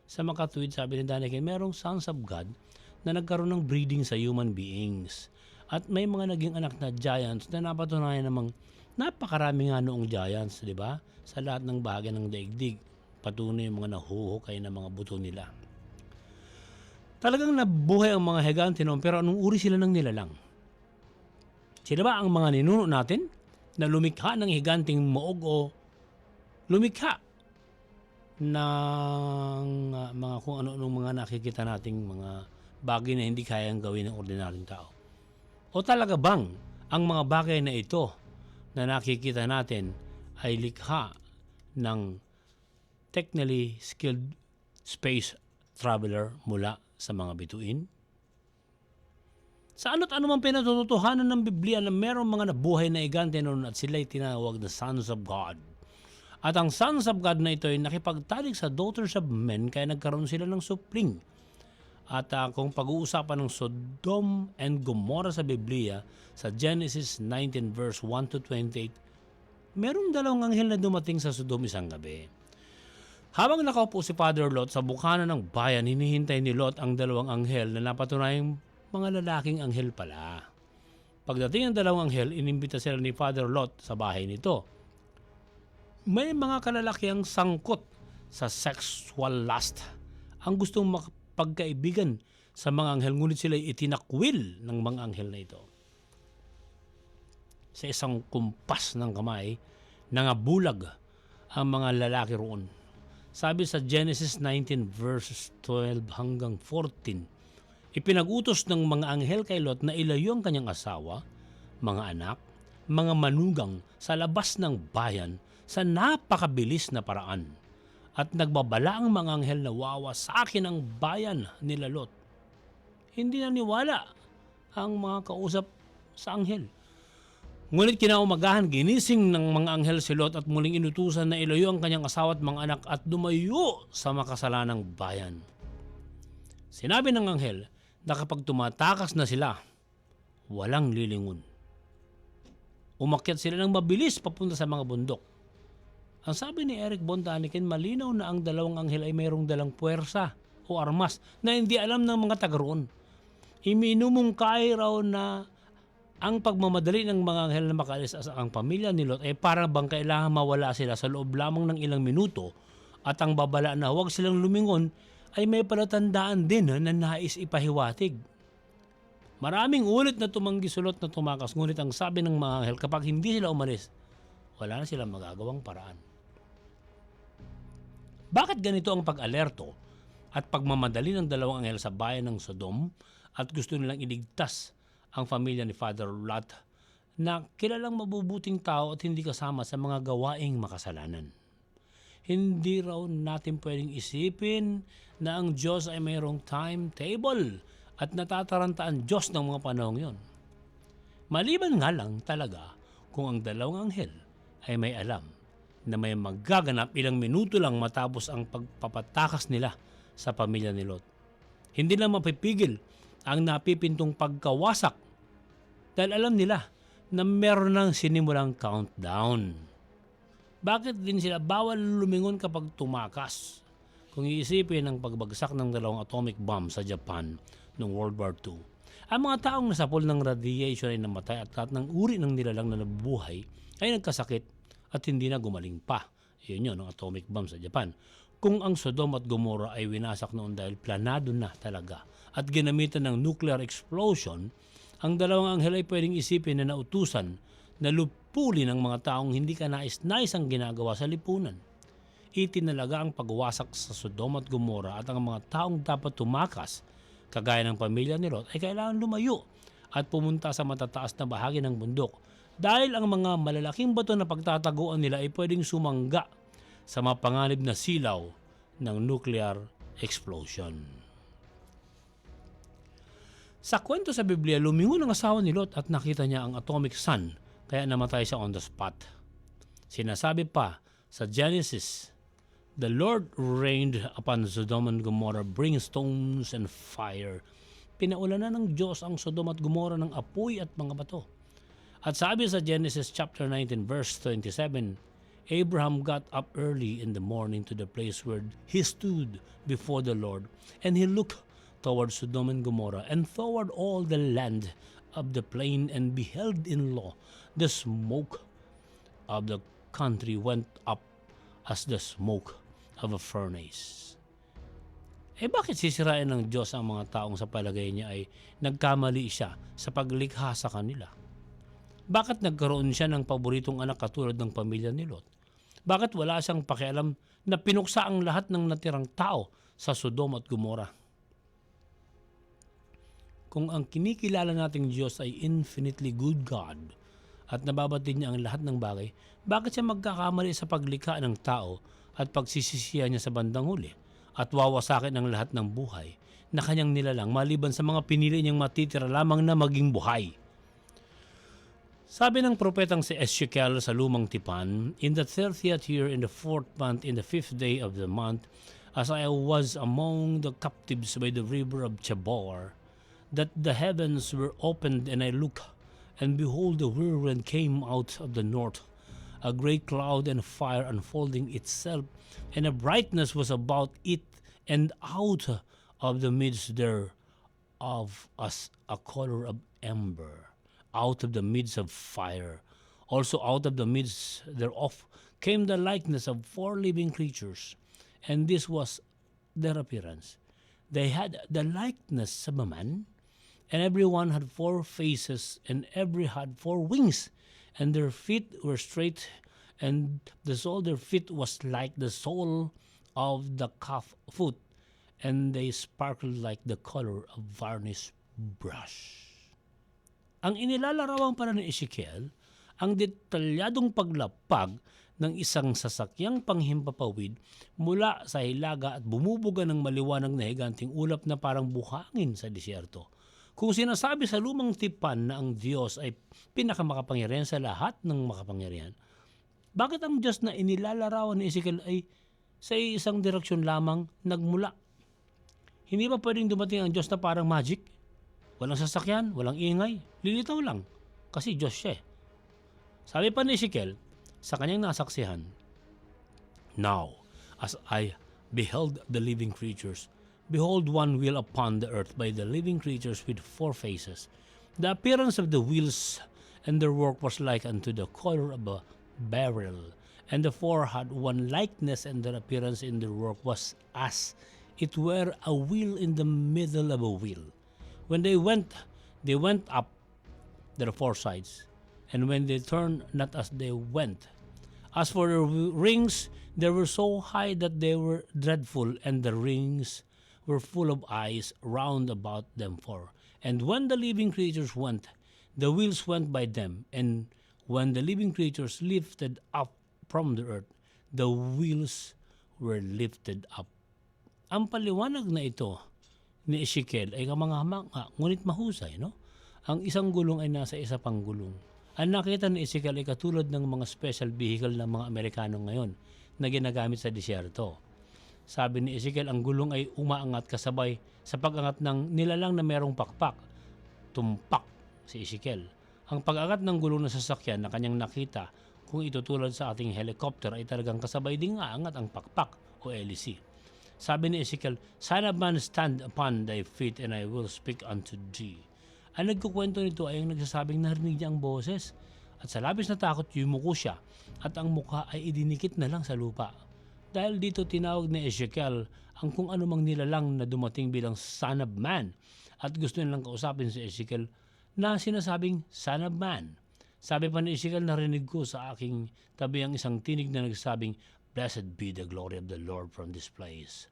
Sa makatuwid, sabi ni Daniken, merong sons of God na nagkaroon ng breeding sa human beings. At may mga naging anak na giants na napatunayan namang napakarami nga noong giants, di ba? Sa lahat ng bahagi ng daigdig, patunay yung mga nahuhukay na mga buto nila. Talagang nabuhay ang mga higante noon, pero anong uri sila ng nilalang? Sila ba ang mga ninuno natin na lumikha ng higanting moog o lumikha ng mga kung ano-anong mga nakikita nating mga bagay na hindi kayang gawin ng ordinaryong tao? O talaga bang ang mga bagay na ito na nakikita natin ay likha ng technically skilled space traveler mula sa mga bituin? Sa ano't ano man pinatutuhanan ng Biblia na merong mga nabuhay na higante noon at sila'y tinawag na sons of God. At ang sons of God na ito ay nakipagtalik sa daughters of men kaya nagkaroon sila ng supling. At kung pag-uusapan ng Sodom and Gomorrah sa Biblia, sa Genesis 19 verse 1 to 28, merong 2 anghel na dumating sa Sodom isang gabi. Habang nakaupo si Father Lot sa bukana ng bayan, hinihintay ni Lot ang 2 anghel na napatunayang mga lalaking anghel pala. Pagdating ng 2 anghel, inimbita sila ni Father Lot sa bahay nito. May mga kalalakiang sangkot sa sexual lust ang gustong makapagkaibigan sa mga anghel, ngunit sila itinakwil ng mga anghel na ito. Sa isang kumpas ng kamay, nangabulag ang mga lalaki roon. Sabi sa Genesis 19 verses 12 hanggang 14, ipinag-utos ng mga anghel kay Lot na ilayo ang kanyang asawa, mga anak, mga manugang sa labas ng bayan sa napakabilis na paraan. At nagbabala ang mga anghel na wawasakin ang bayan nila Lot. Hindi naniwala ang mga kausap sa anghel. Ngunit kinaumagahan, ginising ng mga anghel si Lot at muling inutusan na ilayo ang kanyang asawa at mga anak at dumayo sa makasalanang bayan. Sinabi ng anghel na kapag tumatakas na sila, walang lilingon. Umakyat sila ng mabilis papunta sa mga bundok. Ang sabi ni Eric von Daniken, malinaw na ang dalawang anghel ay mayroong dalang puwersa o armas na hindi alam ng mga taga roon. Iminumungkay raw na ang pagmamadali ng mga anghel na makaalis sa ang pamilya ni Lot ay para bang kailangan mawala sila sa loob lamang ng ilang minuto, at ang babala na huwag silang lumingon ay may palatandaan din na nais ipahiwatig. Maraming ulit na tumanggi si Lot na tumakas, ngunit ang sabi ng mga anghel, kapag hindi sila umalis, wala na silang magagawang paraan. Bakit ganito ang pag-alerto at pagmamadali ng dalawang anghel sa bayan ng Sodom at gusto nilang iligtas ang pamilya ni Father Lot na kilalang mabubuting tao at hindi kasama sa mga gawaing makasalanan? Hindi raw natin pwedeng isipin na ang Diyos ay mayroong timetable at natatarantaan Diyos ng mga panahong yon. Maliban nga lang talaga kung ang dalawang anghel ay may alam na may magaganap ilang minuto lang matapos ang pagpapatakas nila sa pamilya ni Lot. Hindi na mapipigil ang napipintong pagkawasak dahil alam nila na meron ng sinimulang countdown. Bakit din sila bawal lumingon kapag tumakas? Kung iisipin ang pagbagsak ng dalawang atomic bomb sa Japan noong World War II, ang mga taong nasapol ng radiation ay namatay at lahat ng uri ng nilalang na nabubuhay ay nagkasakit at hindi na gumaling pa. Yun ang atomic bomb sa Japan. Kung ang Sodom at Gomorrah ay winasak noon dahil planado na talaga at ginamitan ng nuclear explosion, ang dalawang anghel ay pwedeng isipin na nautusan na lupulin ng mga taong hindi ka nais-nais ang ginagawa sa lipunan. Itinalaga ang pagwasak sa Sodom at Gomorrah at ang mga taong dapat tumakas, kagaya ng pamilya ni Lot, ay kailangan lumayo at pumunta sa matataas na bahagi ng bundok dahil ang mga malalaking bato na pagtataguan nila ay pwedeng sumangga sa mapanganib na silaw ng nuclear explosion. Sa kwento sa Biblia, lumingon ang asawa ni Lot at nakita niya ang atomic sun, kaya namatay siya on the spot. Sinasabi pa sa Genesis, the Lord rained upon Sodom and Gomorrah brimstones and fire. Pinaulanan ng Diyos ang Sodom at Gomorrah ng apoy at mga bato. At sabi sa Genesis chapter 19 verse 27, Abraham got up early in the morning to the place where he stood before the Lord, and he looked toward Sodom and Gomorrah and toward all the land of the plain, and beheld in law the smoke of the country went up as the smoke of a furnace. Bakit sisirain ng Diyos ang mga taong sa palagay niya ay nagkamali siya sa paglikha sa kanila? Bakit nagkaroon siya ng paboritong anak katulad ng pamilya ni Lot? Bakit wala siyang pakialam na pinuksa ang lahat ng natirang tao sa Sodom at Gomorrah? Kung ang kinikilala nating Diyos ay infinitely good God at nababatid niya ang lahat ng bagay, bakit siya magkakamali sa paglikha ng tao at pagsisisiya niya sa bandang huli at wawasakin ang lahat ng buhay na kanyang nilalang maliban sa mga pinili niyang matitira lamang na maging buhay? Sabi ng propetang si Ezekiel sa Lumang Tipan, in the 30th year, in the 4th month, in the 5th day of the month, as I was among the captives by the river of Chabor, that the heavens were opened, and I looked, and behold, the whirlwind came out of the north, a great cloud and fire unfolding itself, and a brightness was about it, and out of the midst thereof as a color of amber. Out of the midst of fire, also out of the midst thereof came the likeness of 4 living creatures, and this was their appearance. They had the likeness of a man, and every one had 4 faces, and every had 4 wings, and their feet were straight, and the sole of their feet was like the sole of the calf foot, and they sparkled like the color of varnish brush. Ang inilalarawan para ni Ezekiel, ang detalyadong paglapag ng isang sasakyang panghimpapawid mula sa hilaga at bumubuga ng maliwanag na higanting ulap na parang buhangin sa disyerto. Kung sinasabi sa Lumang Tipan na ang Diyos ay pinakamakapangyarihan sa lahat ng makapangyarihan, bakit ang Diyos na inilalarawan ni Ezekiel ay sa isang direksyon lamang nagmula? Hindi ba pwedeng dumating ang Diyos na parang magic? Walang sasakyan, walang ingay, lilitaw lang. Kasi Diyos siya. Sabi pa ni Ezekiel, sa kanyang nasaksihan, Now, as I beheld the living creatures, behold, one wheel upon the earth by the living creatures with 4 faces. The appearance of the wheels and their work was like unto the color of a beryl, and the 4 had one likeness, and their appearance in their work was as it were a wheel in the middle of a wheel. When they went up their 4 sides, and when they turned, not as they went. As for their rings, they were so high that they were dreadful, and the rings were full of eyes round about them 4. And when the living creatures went, the wheels went by them, and when the living creatures lifted up from the earth, the wheels were lifted up. Ang paliwanag na ito ni Ezekiel ay kamangha-mangha, ngunit mahusay, no? Ang isang gulong ay nasa isa pang gulong. Ang nakita ni Ezekiel ay katulad ng mga special vehicle ng mga Amerikano ngayon na ginagamit sa disyerto. Sabi ni Ezekiel, ang gulong ay umaangat kasabay sa pag-angat ng nilalang na merong pakpak. Tumpak si Ezekiel. Ang pag-angat ng gulong na sasakyan na kanyang nakita, kung itutulad sa ating helicopter, ay talagang kasabay ding aangat ang pakpak o hélice. Sabi ni Ezekiel, Son of man, stand upon thy feet and I will speak unto thee. Ang nagkukwento nito ay ang nagsasabing narinig niya ang boses. At sa labis na takot, yumuko siya at ang mukha ay idinikit na lang sa lupa. Dahil dito tinawag ni Ezekiel ang kung anumang nilalang na dumating bilang Son of Man. At gusto nilang kausapin si Ezekiel na sinasabing Son of Man. Sabi pa ni Ezekiel, narinig ko sa aking tabi ang isang tinig na nagsabing, Blessed be the glory of the Lord from this place.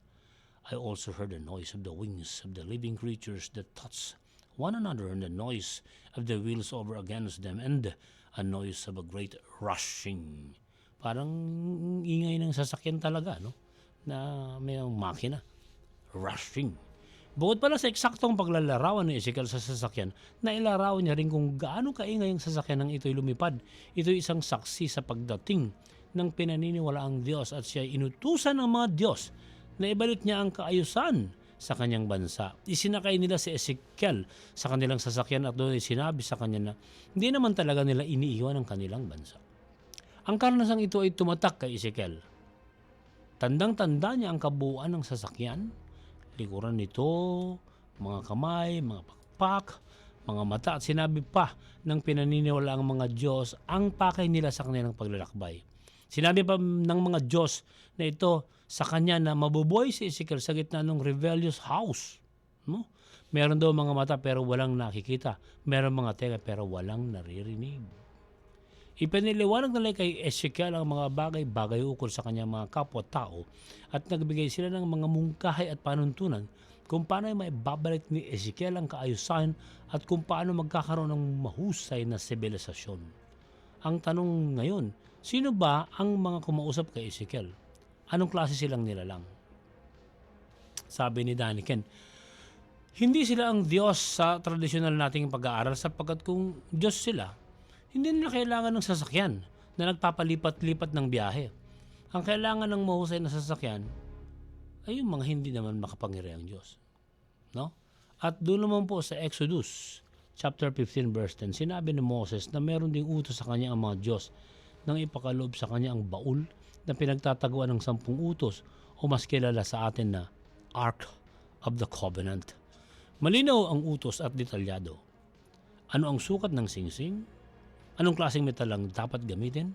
I also heard the noise of the wings of the living creatures that touch one another, and the noise of the wheels over against them, and a noise of a great rushing. Parang ingay ng sasakyan talaga, no? Na may makina. Rushing. Bukod pala sa eksaktong paglalarawan ni Ezekiel sa sasakyan, nailarawan niya rin kung gaano kaingay ang sasakyan ng ito'y lumipad. Ito'y isang saksi sa pagdating ng pinaniniwalaang Diyos at siya inutusan ng mga Diyos na ibalik niya ang kaayusan sa kanyang bansa. Isinakay nila si Ezekiel sa kanilang sasakyan at doon ay sinabi sa kanya na hindi naman talaga nila iniiwan ang kanilang bansa. Ang karnasang ito ay tumatak kay Ezekiel. Tandang-tanda niya ang kabuuan ng sasakyan, likuran nito, mga kamay, mga pakpak, mga mata, at sinabi pa ng pinaniniwala ang mga Diyos ang pakay nila sa kanilang paglalakbay. Sinabi pa ng mga Diyos na ito sa kanya na mabubuhay si Ezekiel sa gitna ng rebellious house. No? Meron daw mga mata pero walang nakikita. Meron mga tenga pero walang naririnig. Ipiniliwanag nila kay Ezekiel ang mga bagay-bagay ukol sa kanyang mga kapwa-tao at nagbigay sila ng mga mungkahi at panuntunan kung paano ay maibabalik ni Ezekiel ang kaayusan at kung paano magkakaroon ng mahusay na sibilisasyon. Ang tanong ngayon, sino ba ang mga kumausap kay Ezekiel? Anong klase silang nilalang? Sabi ni Daniken, hindi sila ang Diyos sa tradisyonal nating pag-aaral sapagkat kung Diyos sila, hindi nila kailangan ng sasakyan na nagpapalipat-lipat ng biyahe. Ang kailangan ng mahusay na sasakyan ay yung mga hindi naman makapangyarihang Diyos. No? At doon naman po sa Exodus chapter 15 verse 10, sinabi ni Moses na meron ding utos sa kanya ang mga Diyos nang ipakalob sa kanya ang baul na pinagtataguan ng 10 utos o mas kilala sa atin na Ark of the Covenant. Malinaw ang utos at detalyado. Ano ang sukat ng singsing? Anong klaseng metal ang dapat gamitin?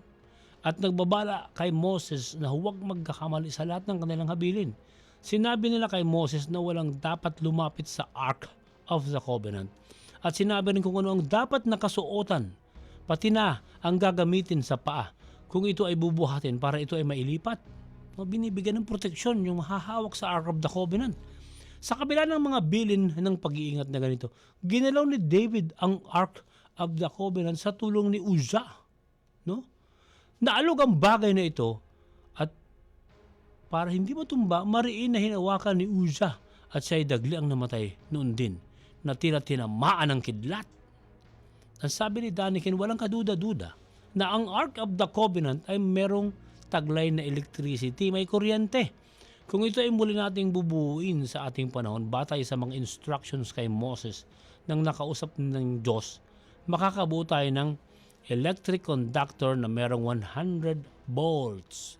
At nagbabala kay Moses na huwag magkakamali sa lahat ng kanilang habilin. Sinabi nila kay Moses na walang dapat lumapit sa Ark of the Covenant. At sinabi rin kung ano ang dapat nakasuotan, pati na ang gagamitin sa paa kung ito ay bubuhatin para ito ay mailipat. Binibigyan ng proteksyon yung mahahawak sa Ark of the Covenant. Sa kabila ng mga bilin ng pag-iingat na ganito, ginalaw ni David ang Ark of the Covenant sa tulong ni Uzzah. No? Naalog ang bagay na ito at para hindi matumba, mariin na hinawakan ni Uzzah at siya ay dagli ang namatay noon din na tinamaan ng kidlat. Ang sabi ni Daniken, walang kaduda-duda na ang Ark of the Covenant ay merong taglay na electricity, may kuryente. Kung ito ay muli nating bubuuin sa ating panahon, batay sa mga instructions kay Moses nang nakausap ng Diyos, makakabuo tayo ng electric conductor na merong 100 volts.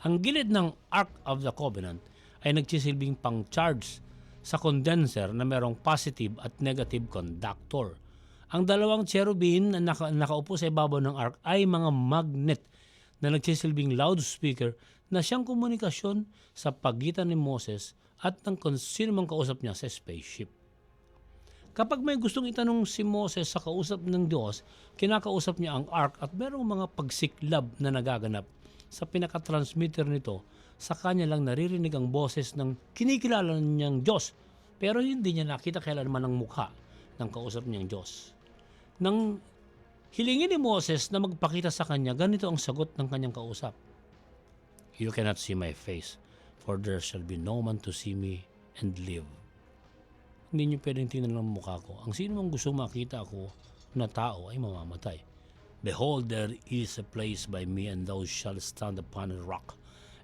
Ang gilid ng Ark of the Covenant ay nagsisilbing pang-charge sa condenser na merong positive at negative conductor. Ang dalawang cherubim na nakaupo sa ibabaw ng ark ay mga magnet na nagsisilbing loudspeaker na siyang komunikasyon sa pagitan ni Moses at ng kung sino mang kausap niya sa spaceship. Kapag may gustong itanong si Moses sa kausap ng Diyos, kinakausap niya ang ark at merong mga pagsiklab na nagaganap sa pinaka-transmitter nito. Sa kanya lang naririnig ang boses ng kinikilala niyang Diyos, pero hindi niya nakita kailanman ang mukha ng kausap niyang Diyos. Nang hilingin ni Moses na magpakita sa kanya, ganito ang sagot ng kanyang kausap. You cannot see my face, for there shall be no man to see me and live. Hindi niyo pwedeng tingnan ang mukha ko. Ang sino mang gusto makita ako na tao ay mamamatay. Behold, there is a place by me, and thou shalt stand upon a rock.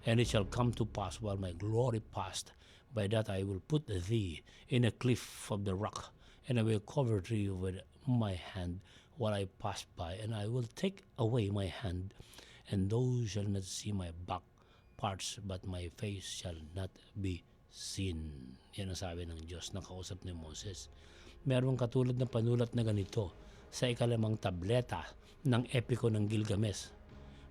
And it shall come to pass while my glory passed, by that I will put thee in a cliff of the rock, and I will cover thee with my hand while I pass by, and I will take away my hand, and thou shalt not see my back parts, but my face shall not be seen. Yan ang sabi ng Diyos na kausap ni Moses. Merong katulad na panulat na ganito sa ikalimang tableta ng epiko ng Gilgamesh.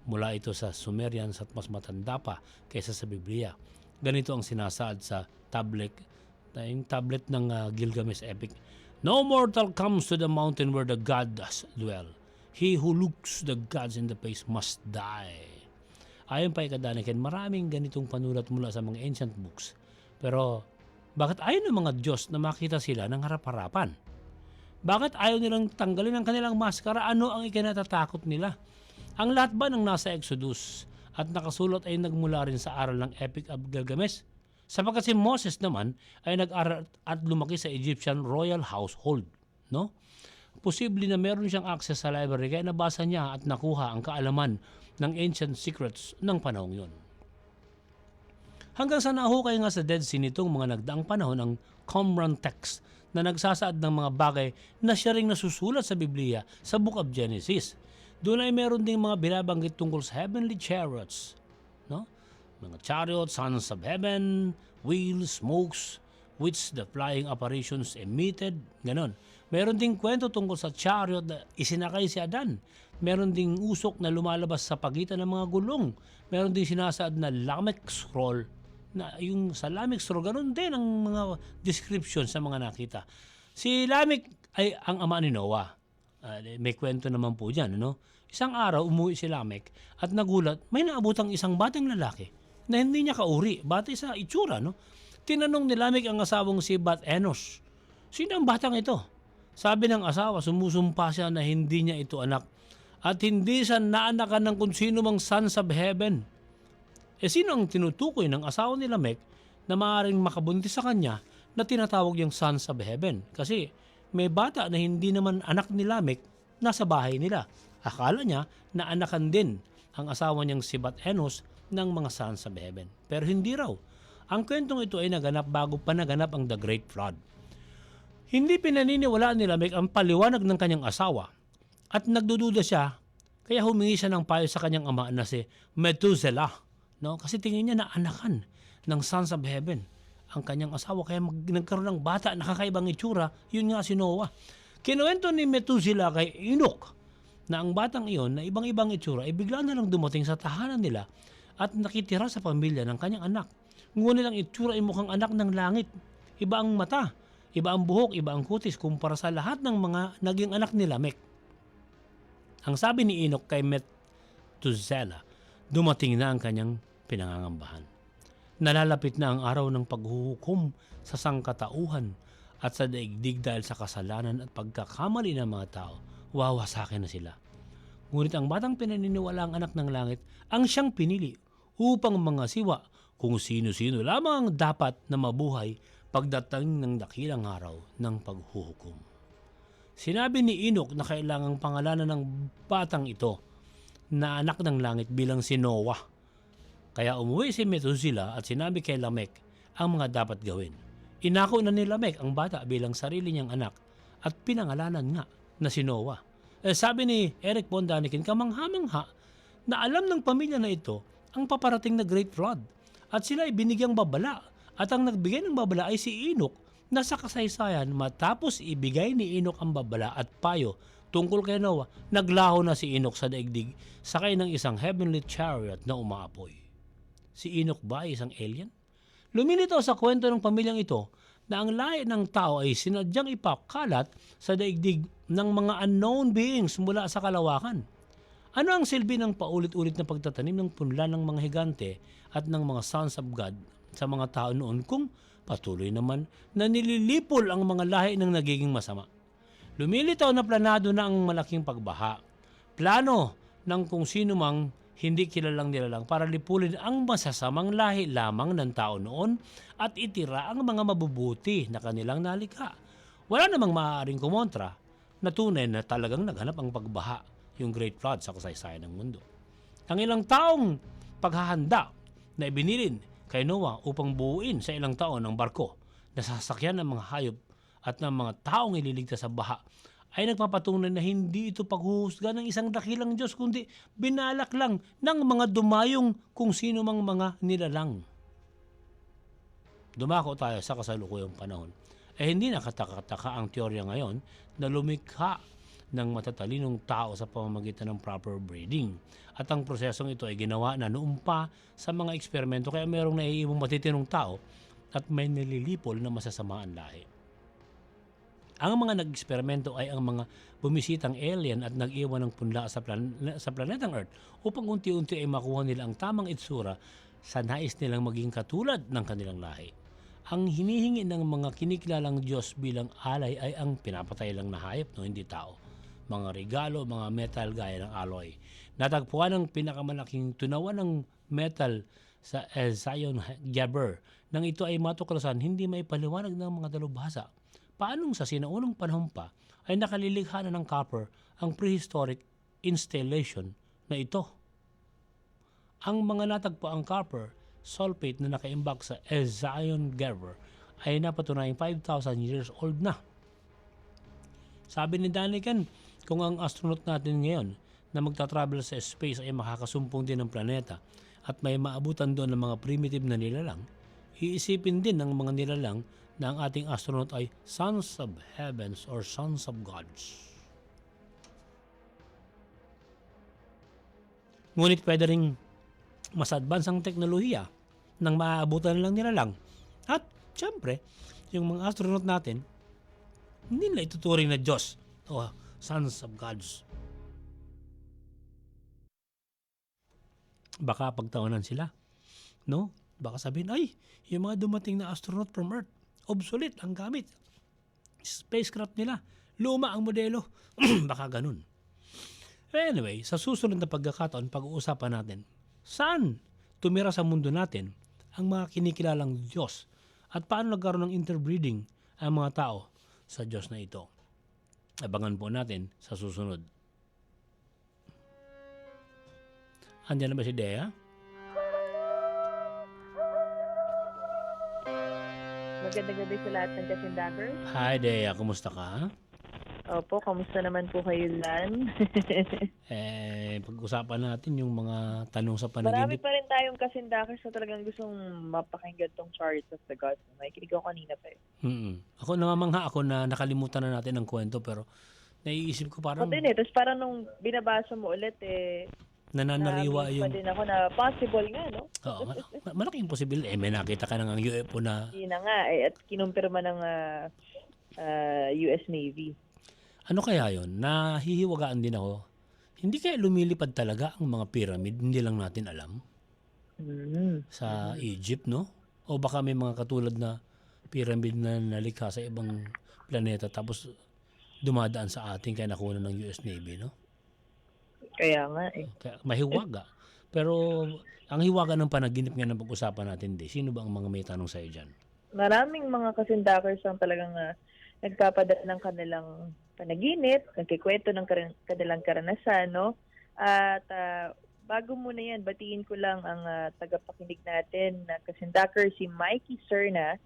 Mula ito sa Sumerians at mas matanda pa kaysa sa Biblia. Ganito ang sinasaad sa tablet ng Gilgamesh epic. No mortal comes to the mountain where the gods dwell. He who looks the gods in the face must die. Ayon pa ikadanikin, maraming ganitong panulat mula sa mga ancient books. Pero bakit ayaw ng mga Diyos na makita sila ng harap-harapan? Bakit ayaw nilang tanggalin ang kanilang maskara? Ano ang ikinatatakot nila? Ang lahat ba ng nasa Exodus at nakasulat ay nagmula rin sa aral ng Epic of Gilgamesh? Sapagkat si Moses naman ay nag-aral at lumaki sa Egyptian royal household. No? Posible na meron siyang access sa library kaya nabasa niya at nakuha ang kaalaman ng ancient secrets ng panahong yon. Hanggang sa nahukay nga sa Dead Sea nitong mga nagdaang panahon ang Qumran text na nagsasaad ng mga bagay na siya ring nasusulat sa Biblia sa Book of Genesis. Doon ay meron ding mga binabanggit tungkol sa heavenly chariots. No? Mga chariots, sons of heaven, wheels, smokes, which the flying apparitions emitted. Ganon. Meron ding kwento tungkol sa chariot na isinakay si Adan. Meron ding usok na lumalabas sa pagitan ng mga gulong. Meron ding sinasaad na Lamech scroll. Na yung sa Lamech scroll, ganon din ang mga description sa mga nakita. Si Lamech ay ang ama ni Noah. May kwento naman po dyan. Ano? Isang araw, umuwi si Lamech at nagulat, may naabutang isang batang lalaki na hindi niya kauri, batay sa itsura. No? Tinanong ni Lamech ang asawang si Bat-Enos, sino ang batang ito? Sabi ng asawa, sumusumpa siya na hindi niya ito anak at hindi siya naanakan ng kung sino mang sons of heaven. Sino ang tinutukoy ng asawa ni Lamech na maaaring makabuntis sa kanya na tinatawag yung sons of heaven? Kasi may bata na hindi naman anak ni Lamech nasa bahay nila. Akala niya na anakan din ang asawa niyang si Bat-Enos ng mga sons of heaven. Pero hindi raw. Ang kwentong ito ay naganap bago pa naganap ang The Great Flood. Hindi pinaniniwalaan ni Lamech ang paliwanag ng kanyang asawa at nagdududa siya kaya humingi siya ng payo sa kanyang ama na si Methuselah. No? Kasi tingin niya na anakan ng sons of heaven ang kanyang asawa kaya nagkaroon ng bata na kakaibang itsura, yun nga si Noah. Kinuwento ni Methuselah kay Enoch na ang batang iyon na ibang-ibang itsura ay bigla na lang dumating sa tahanan nila at nakitira sa pamilya ng kanyang anak. Ngunit ang itsura ay mukhang anak ng langit. Iba ang mata, iba ang buhok, iba ang kutis kumpara sa lahat ng mga naging anak ni Lamech. Ang sabi ni Enoch kay Methuselah, dumating na ang kanyang pinangangambahan. Nalalapit na ang araw ng paghuhukom sa sangkatauhan at sa daigdig dahil sa kasalanan at pagkakamali ng mga tao. Wawasakin na sila. Ngunit ang batang pinaniniwala ang anak ng langit ang siyang pinili upang mga siwa kung sino-sino lamang ang dapat na mabuhay pagdating ng dakilang araw ng paghuhukom. Sinabi ni Enoch na kailangang pangalanan ng batang ito na anak ng langit bilang si Noah. Kaya umuwi si Methuselah at sinabi kay Lamech ang mga dapat gawin. Inako na ni Lamech ang bata bilang sarili niyang anak at pinangalanan nga na si Noah. Sabi ni Eric Bondanikin, kamangha-mangha na alam ng pamilya na ito ang paparating na Great Flood. At sila ay binigyang babala. At ang nagbigay ng babala ay si Enoch na sa kasaysayan matapos ibigay ni Enoch ang babala at payo tungkol kay Noah, naglaho na si Enoch sa daigdig sakay ng isang heavenly chariot na umaapoy. Si Enoch ba ay isang alien? Lumilitaw sa kwento ng pamilyang ito na ang lahi ng tao ay sinadyang ipakalat sa daigdig ng mga unknown beings mula sa kalawakan. Ano ang silbi ng paulit-ulit na pagtatanim ng punla ng mga higante at ng mga sons of God sa mga tao noon kung patuloy naman na nililipol ang mga lahi ng nagiging masama? Lumilitaw na planado na ang malaking pagbaha. Plano ng kung sino mang hindi kilalang nilalang para lipulin ang masasamang lahi lamang ng tao noon at itira ang mga mabubuti na kanilang nalikha. Wala namang maaaring kumontra na tunay na talagang naghanap ang pagbaha, yung Great Flood sa kasaysayan ng mundo. Ang ilang taong paghahanda na ibinilin kay Noah upang buuin sa ilang taon ang barko na sasakyan ng mga hayop at ng mga taong ililigtas sa baha ay nagpapatunay na hindi ito paghuhusga ng isang dakilang Diyos kundi binalak lang ng mga dumayong kung sino mang mga nilalang. Dumako tayo sa kasalukuyang panahon. Hindi nakataka ang teorya ngayon na lumikha ng matatalinong tao sa pamamagitan ng proper breeding. At ang prosesong ito ay ginawa na noon pa sa mga eksperimento kaya mayroong naiibong matitinong tao at may nililipol na masasamaan lahi. Ang mga nag-eksperimento ay ang mga bumisitang alien at nag-iwan ng punla sa planetang Earth upang unti-unti ay makuha nila ang tamang itsura sa nais nilang maging katulad ng kanilang lahi. Ang hinihingi ng mga kinikilalang Diyos bilang alay ay ang pinapatay lang na hayop, hindi tao. Mga regalo, mga metal gaya ng alloy. Natagpuan ang pinakamalaking tunawan ng metal sa Zion Gabber nang ito ay matuklasan hindi may paliwanag ng mga dalubhasa. Paanong sa sinaunang panahon pa ay nakalilikha na ng copper ang prehistoric installation na ito? Ang mga natagpuang copper sulfate na nakaimbak sa Zion Gabber ay napatunayang 5,000 years old na. Sabi ni Daniken, kung ang astronaut natin ngayon na magta-travel sa space ay makakasumpong din ng planeta at may maabutan doon ng mga primitive na nilalang, iisipin din ng mga nilalang na ang ating astronaut ay sons of heavens or sons of gods. Ngunit pwede rin mas advance ang teknolohiya nang maaabutan lang nila lang. At syempre, yung mga astronaut natin, hindi nila ituturing na Diyos o sons of gods. Baka pagtawanan sila. No? Baka sabihin, ay, yung mga dumating na astronaut from Earth, obsolete ang gamit. Spacecraft nila. Luma ang modelo. Baka ganun. Anyway, sa susunod na pagkakataon, pag-uusapan natin, saan tumira sa mundo natin ang mga kinikilalang Diyos at paano nagkaroon ng interbreeding ang mga tao sa Diyos na ito. Abangan po natin sa susunod. Andiyan na ba si Dea? Magandang gabi sa lahat ng Kasindakers. Hi Dea, kumusta ka? Opo, kamusta naman po kayo, Lan? Pag-usapan natin yung mga tanong sa Marami panaginip. pa rin tayong Kasindakers na talagang gustong mapakinggan tong Chariots of the Gods. Nakikinig ako kanina pa eh. Ako namamangha ako na nakalimutan na natin ang kwento pero naiisip ko parang Tapos parang nung binabasa mo ulit nananariwa na-amaze yung pa din ako na possible nga, no? Oo, malaking posibilidad. May nakita ka ng UFO na Yun na nga at kinumpirma ng US Navy. ano kaya yun? Nahihiwagaan din ako. Hindi kaya lumilipad talaga ang mga pyramid, hindi lang natin alam? Sa Egypt, no? O baka may mga katulad na pyramid na nalikha sa ibang planeta tapos dumadaan sa atin kaya nakuha ng US Navy, no? Kaya nga eh. Kaya mahiwaga. Pero ang hiwaga ng panaginip nga ng pag-usapan natin, sino ba ang mga may tanong sa'yo dyan? Maraming mga Kasindakers ang talagang nagpapadala ng kanilang panaginip, nagkikwento ng kanilang karanasan, no? At bago muna yan, batiin ko lang ang tagapakinig natin na Kasindaker, si Mikey Serna.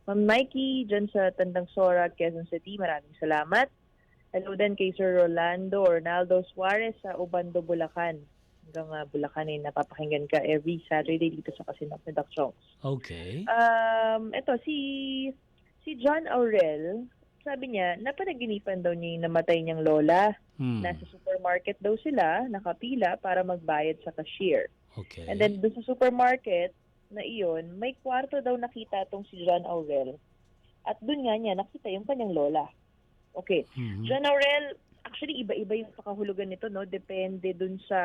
Ma'am Mikey, dyan sa Tandang Sora, Quezon City, maraming salamat. Hello din kay Sir Rolando Ornaldo Suarez sa Obando, Bulacan. hanggang Bulacan napapakinggan ka every Saturday dito sa Kasindak-Sindak Songs. Okay. Ito, si John Aurel, sabi niya, napanaginipan daw niya yung namatay niyang lola. Nasa supermarket daw sila, nakapila para magbayad sa cashier. Okay. And then doon sa supermarket na iyon, may kwarto daw nakita tong si John Aurel. At doon nga niya nakita yung kanyang lola. Okay. John Aurel, actually iba-iba yung pakahulugan nito, no? Depende doon sa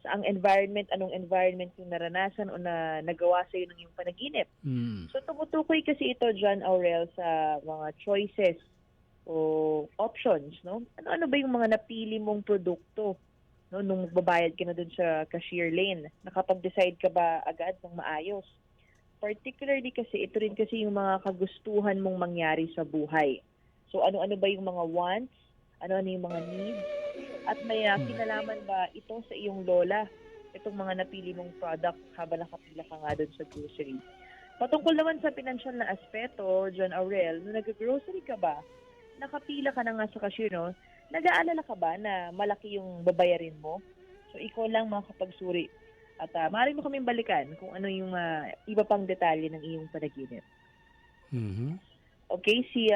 ang environment, anong environment yung naranasan o na nagawa sa iyo ng iyong panaginip. So tumutukoy kasi ito, John Aurel, sa mga choices o options, no? Ano ba yung mga napili mong produkto, no, nung magbabayad ka na dun sa cashier lane? Nakapag-decide ka ba agad ng maayos? Particularly kasi ito rin kasi yung mga kagustuhan mong mangyari sa buhay. So ano-ano ba yung mga wants? Ano-ano yung mga needs? At may kinalaman ba ito sa iyong lola? Itong mga napili mong product habang nakapila ka nga dun sa grocery. Patungkol naman sa financial na aspeto, John Aurel, nung nag-grocery ka ba, nakapila ka na nga sa cashier, no? Nag-aalala ka ba na malaki yung babayarin mo? So, ikaw lang makapagsuri. At maaari mo kaming balikan kung ano yung iba pang detalye ng iyong panaginip. Okay, si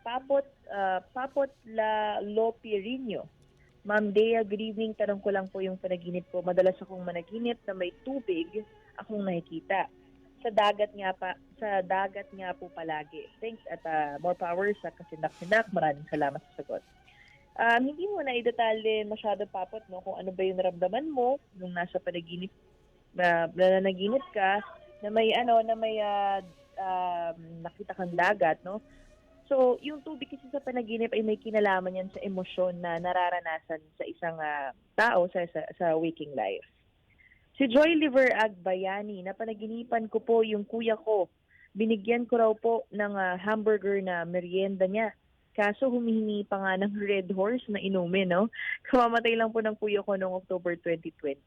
Papot La Lopirino. Ma'am Dea, good evening. Tanong ko lang po yung panaginip ko. Madalas akong managinip na may tubig akong nakikita. Sa dagat nga po palagi. Thanks at more power sa Kasindak-Sindak. Maraming salamat sa sagot. Hindi mo na idetalye masyado, Papot, no, kung ano ba yung naramdaman mo nung nasa panaginip na nanaginip ka na may nakita kang dagat, no? So, yung tubig kasi sa panaginip ay may kinalaman yan sa emosyon na nararanasan sa isang tao sa waking life. Si Joy Liver Agbayani, napanaginipan ko po yung kuya ko. Binigyan ko raw po ng hamburger na merienda niya. Kaso humihingi pa nga ng Red Horse na inumin, no? Kamamatay lang po ng kuya ko noong October 2020.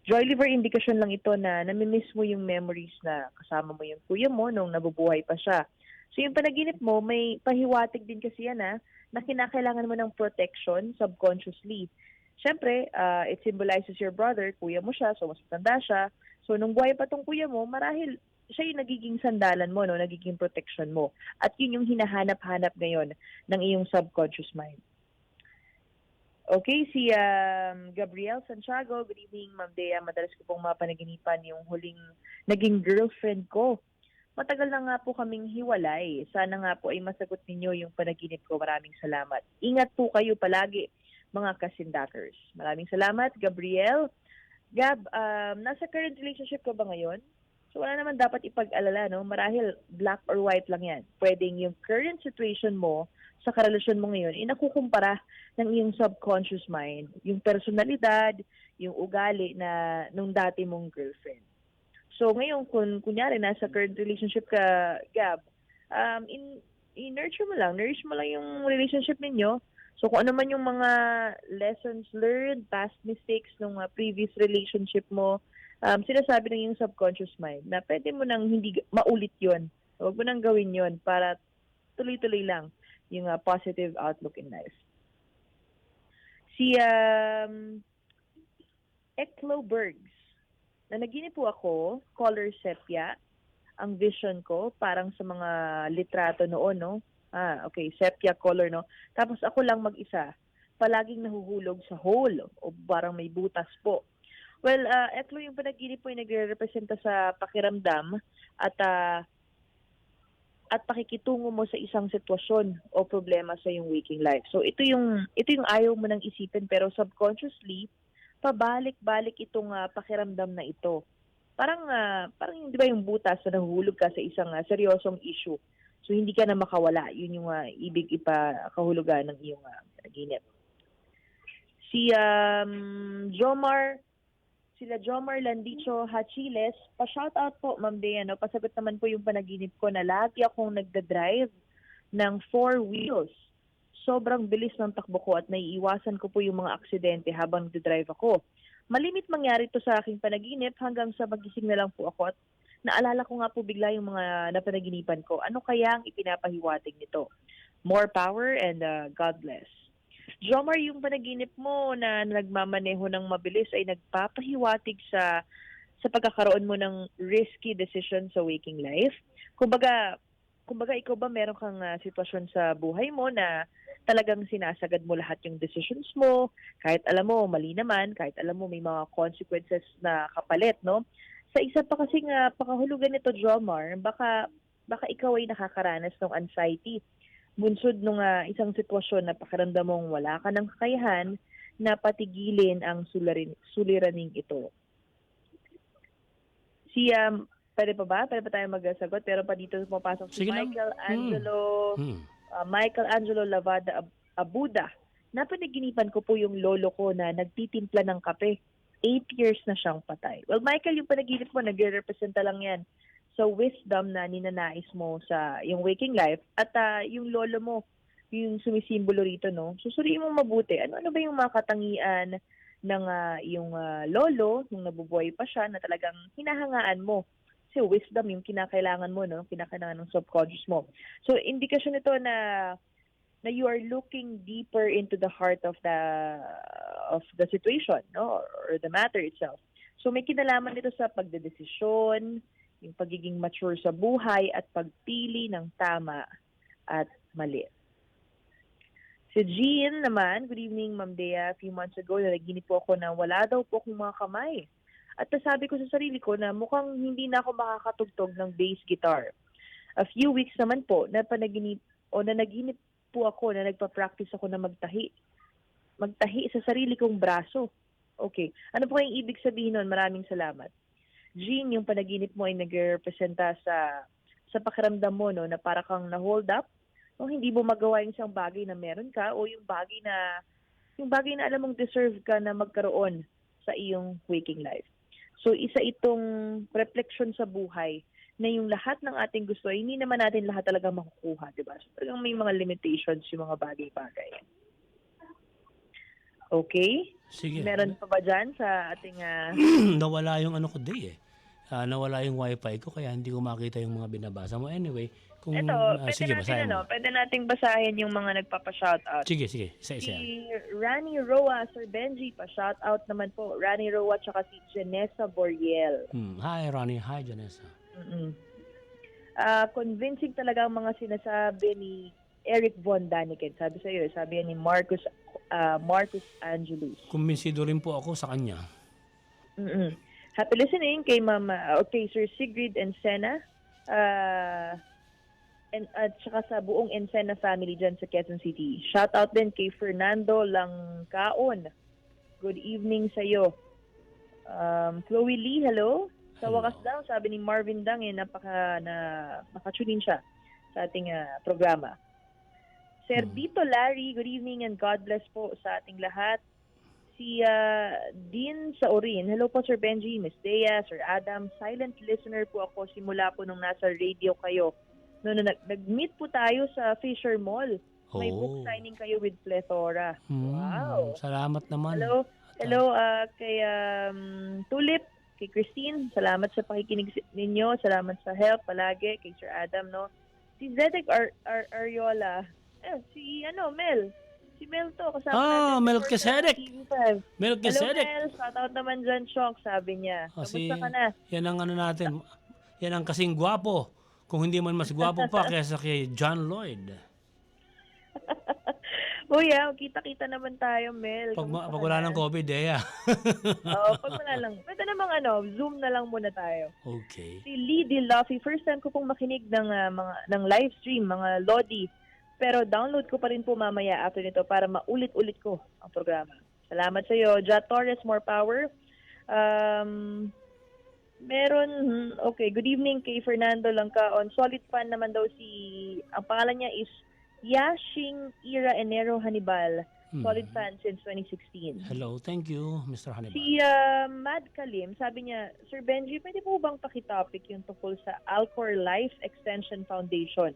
Joy Liver, indikasyon lang ito na namimiss mo yung memories na kasama mo yung kuya mo nung nabubuhay pa siya. So yung panaginip mo, may pahiwatig din kasi yan na kinakailangan mo ng protection subconsciously. Siyempre, it symbolizes your brother, kuya mo siya, so mas matanda siya. So nung buhay pa tong kuya mo, marahil siya yung nagiging sandalan mo, no, nagiging protection mo. At yun yung hinahanap-hanap ngayon ng iyong subconscious mind. Okay, si Gabriel Santiago, good evening, Ma'am Dea. Madalas ko pong mapanaginipan yung huling naging girlfriend ko. Matagal na nga po kaming hiwalay. Sana nga po ay masagot ninyo yung panaginip ko. Maraming salamat. Ingat po kayo palagi, mga kasindakers. Maraming salamat, Gabriel. Gab, nasa current relationship ka ba ngayon? So wala naman dapat ipag-alala, no? Marahil black or white lang yan. Pwedeng yung current situation mo sa karelasyon mo ngayon, nakukumpara ng iyong subconscious mind, yung personalidad, yung ugali na nung dati mong girlfriend. So ngayon, kung kunyari nasa current relationship ka, Gab, nourish mo lang yung relationship ninyo. So kung ano man yung mga lessons learned, past mistakes ng previous relationship mo, sinasabi ng yung subconscious mind na pwede mo nang hindi maulit yon. Huwag mo nang gawin yon para tuloy-tuloy lang yung positive outlook in life. Si Eklo Bergs, nanaginip po ako, color sepia, ang vision ko, parang sa mga litrato noon, no? Okay, sepia color, no? Tapos ako lang mag-isa, palaging nahuhulog sa hole, o parang may butas po. Well, Eklo, yung panaginip po ay nagre-representa sa pakiramdam at pakikitungo mo sa isang sitwasyon o problema sa iyong waking life. So ito yung ayaw mo nang isipin, pero subconsciously pabalik-balik itong pakiramdam na ito. Parang 'di ba yung butas na nahuhulog ka sa isang seryosong issue. So hindi ka na makawala. Yun yung ibig ipakahulugan ng iyong panaginip. Si Jomar Landicho Hachiles, pa-shoutout po, Ma'am Dea, no? Pasagot naman po yung panaginip ko na lagi akong nagda-drive ng 4 wheels. Sobrang bilis ng takbo ko at naiiwasan ko po yung mga aksidente habang nagda-drive ako. Malimit mangyari to sa aking panaginip hanggang sa magising na lang po ako at naalala ko nga po bigla yung mga napanaginipan ko. Ano kaya ang ipinapahiwatig nito? More power and God bless. Jomar, yung panaginip mo na nagmamaneho ng mabilis ay nagpapahiwatig sa pagkakaroon mo ng risky decision sa waking life. Kumbaga ikaw ba meron kang sitwasyon sa buhay mo na talagang sinasagad mo lahat yung decisions mo, kahit alam mo mali naman, kahit alam mo may mga consequences na kapalit, no? Sa isa pa kasing pakahulugan nito, Jomar, baka ikaw ay nakakaranas ng anxiety. Bunsod nung isang sitwasyon na pakiramdam mong wala ka ng kakayahan na patigilin ang suliraning ito. Pwede pa tayo magsagot? Pero pa dito pumapasok si Michelangelo Lavada Abuda. Napanaginipan ko po yung lolo ko na nagtitimpla ng kape. 8 years na siyang patay. Well, Michael, yung panaginip mo, nagre-representa lang yan sa wisdom na ninanais mo sa yung waking life. At yung lolo mo, yung sumisimbolo rito, no? Susuriin mo mabuti. Ano ba yung mga katangian ng yung lolo, nung nabubuhay pa siya, na talagang hinahangaan mo? Kasi wisdom yung kinakailangan mo, no? Kinakailangan ng subconscious mo. So, indikasyon ito na you are looking deeper into the heart of the situation, no? Or the matter itself. So, may kinalaman dito sa pagdedesisyon, yung pagiging mature sa buhay at pagpili ng tama at mali. Si Jean naman, good evening, Ma'am Dea. A few months ago, nalaginip po ako na wala daw po akong mga kamay. At nasabi ko sa sarili ko na mukhang hindi na ako makakatugtog ng bass guitar. A few weeks naman po, nanaginip po ako na nagpa-practice ako na magtahi sa sarili kong braso. Okay. Ano po yung ibig sabihin nun? Maraming salamat. Jean, yung panaginip mo ay nag-representa sa pakiramdam mo, no, na para kang na-hold up, o hindi mo magawa yung isang bagay na meron ka, o yung bagay na alam mong deserve ka na magkaroon sa iyong waking life. So, isa itong reflection sa buhay na yung lahat ng ating gusto, hindi naman natin lahat talaga makukuha, di ba? So, talagang may mga limitations yung mga bagay-bagay. Okay? Sige. Meron pa ba dyan sa ating... Nawala yung ano ko day nawala yung wifi ko kaya hindi ko makita yung mga binabasa mo. Anyway, kung sige, basahin mo. Pwede nating basahin yung mga nagpapa-shoutout. Sige. Isa-isa. Si Rani Roa, Sir Benji, pa-shoutout naman po. Rani Roa tsaka si Janessa Boriel. Hi, Rani. Hi, Janessa. Convincing talaga ang mga sinasabi ni Eric Von Daniken. Sabi ni Marcus Angelus. Kumbinsido rin po ako sa kanya. Happy listening kay Sir Sigrid and Sena. At saka sa buong Encena family dyan sa Quezon City. Shout out din kay Fernando Langkaon. Good evening sa iyo. Chloe Lee, hello. Sa wakas daw, sabi ni Marvin Dang, nakatunin siya sa ating programa. Sir Dito Larry, good evening and God bless po sa ating lahat. Si Dean Saurin, hello po Sir Benji, Miss Dea, Sir Adam. Silent listener po ako simula po nung nasa radio kayo. Noon nag-meet po tayo sa Fisher Mall. May book signing kayo with Plethora. Wow. Salamat naman. Hello kay Tulip, kay Christine. Salamat sa pakikinig ninyo. Salamat sa help palagi kay Sir Adam, no. Si Zedek Ariola. Si Mel. Si Mel to, kasama natin. Melchizedek. Melchizedek. Hello, Mel. Shoutout naman dyan, Chok, sabi niya. Kamusta ka na? Yan ang natin. Yan ang kasing gwapo. Kung hindi man mas gwapo pa kaysa kay John Lloyd. Kita-kita naman tayo, Mel. Pag wala ng COVID, Pag wala lang. Pwede namang Zoom na lang muna tayo. Okay. Si Lee Dilafi, first time ko pong makinig ng live stream, mga Lodi. Pero download ko pa rin po mamaya after nito para maulit-ulit ko ang programa. Salamat sa iyo. Ja Torres, more power. Good evening kay Fernando Langkaon. Solid fan naman daw ang pangalan niya is Yashing Ira Enero Hannibal. Solid fan since 2016. Hello, thank you, Mr. Hannibal. Si Mad Kalim, sabi niya, Sir Benji, pwede po bang pakitopic yung tungkol sa Alcor Life Extension Foundation?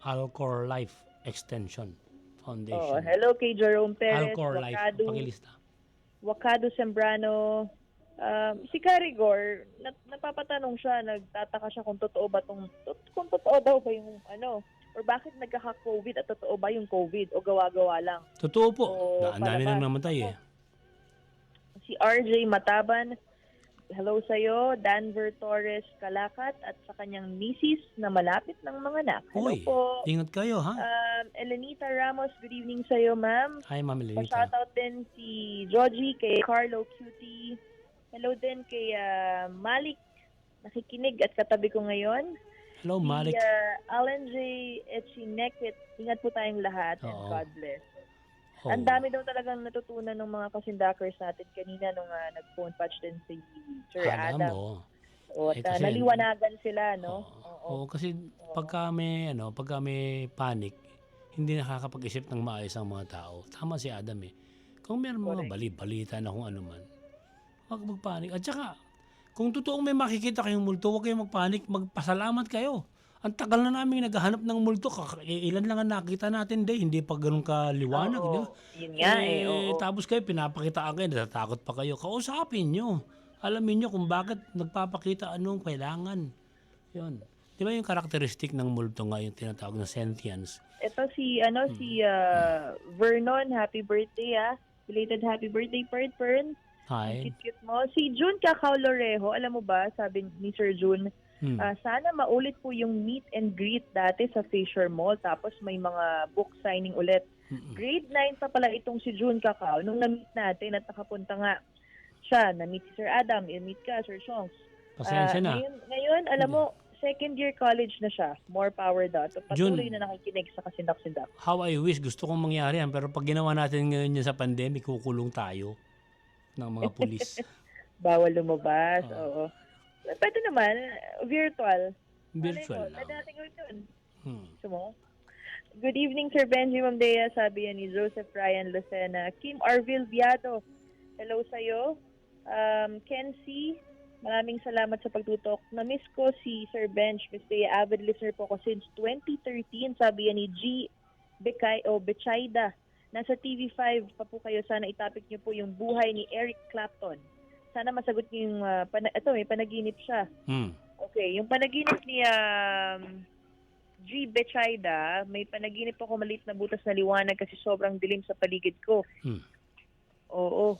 Alcor Life Extension Foundation. Hello kay Jerome Perez. Alcor Life, pakilista. Wakado Sembrano. Si Carigor, napapatanong siya, nagtataka siya kung totoo daw ba yung Or bakit nagkaka-COVID at totoo ba yung COVID o gawa-gawa lang? Totoo po. O Ang dami nang namatay eh. Si RJ Mataban, hello sa'yo. Danver Torres Calacat at sa kanyang misis na malapit ng mga anak. Hello Uy, po. ingat kayo ha. Elenita Ramos, good evening sa'yo, ma'am. Hi, Ma'am Elenita. Pa-shoutout din si Georgie, kay Carlo Cutie. Hello din kay Malik, nakikinig at katabi ko ngayon. Hello, Malik. Si Alan J. Echinekit, ingat po tayong lahat and God bless. Oh. Ang dami daw talagang natutunan ng mga kasindakers natin kanina nung nag-phone patch din si Sir Adam. O, at naliwanagan sila, no? Oo, kasi pagka may panic, hindi nakakapag-isip ng maayos ang mga tao. Tama si Adam eh. Kung meron mga balita na kung ano man, huwag magpanik. At saka, kung totoong may makikita kayong multo, huwag kayong magpanik, magpasalamat kayo. Ang tagal na namin naghahanap ng multo, ilan lang ang nakita natin hindi pa ganun kaliwanag. Yun nga Tapos kayo, pinapakitaan kayo, natatakot pa kayo. Kausapin nyo. Alamin nyo kung bakit nagpapakita anong kailangan. Yun. Di ba yung karakteristik ng multo nga, yung tinatawag na sentience? Ito si Vernon, happy birthday Belated happy birthday, Pern. Hi. Cute mo. Si June Cacao Lorejo, alam mo ba, sabi ni Sir June, sana maulit po yung meet and greet dati sa Fisher Mall, tapos may mga book signing ulit. Grade 9 pa pala itong si June Cacao. Nung na-meet natin at nakapunta nga siya, na-meet si Sir Adam, i-meet ka, Sir Chongs. Pasensya na. Ngayon, alam mo, second year college na siya. More power daw. Patuloy na nakikinig sa Kasindak-Sindak. How I wish, gusto kong mangyari yan. Pero pag ginawa natin ngayon yan sa pandemic, kukulong tayo ng mga pulis. Bawal lumabas, oo. Pwede naman, virtual. Virtual lang. Pwede natin gawin yun. Gusto mo? Good evening, Sir Benji Mamdea, sabi yan ni Joseph Ryan Lucena. Kim Arvil Viado, hello sa'yo. Ken C, maraming salamat sa pagtutok. Na-miss ko si Sir Benj, Miss Bea, avid listener po ko since 2013, sabi yan ni G. Bechaida. Nasa TV5 pa po kayo. Sana itapik niyo po yung buhay ni Eric Clapton. Sana masagot niyo yung... may panaginip siya. Okay, yung panaginip ni G. Bechaida, may panaginip ako maliit na butas na liwanag kasi sobrang dilim sa paligid ko. Oo.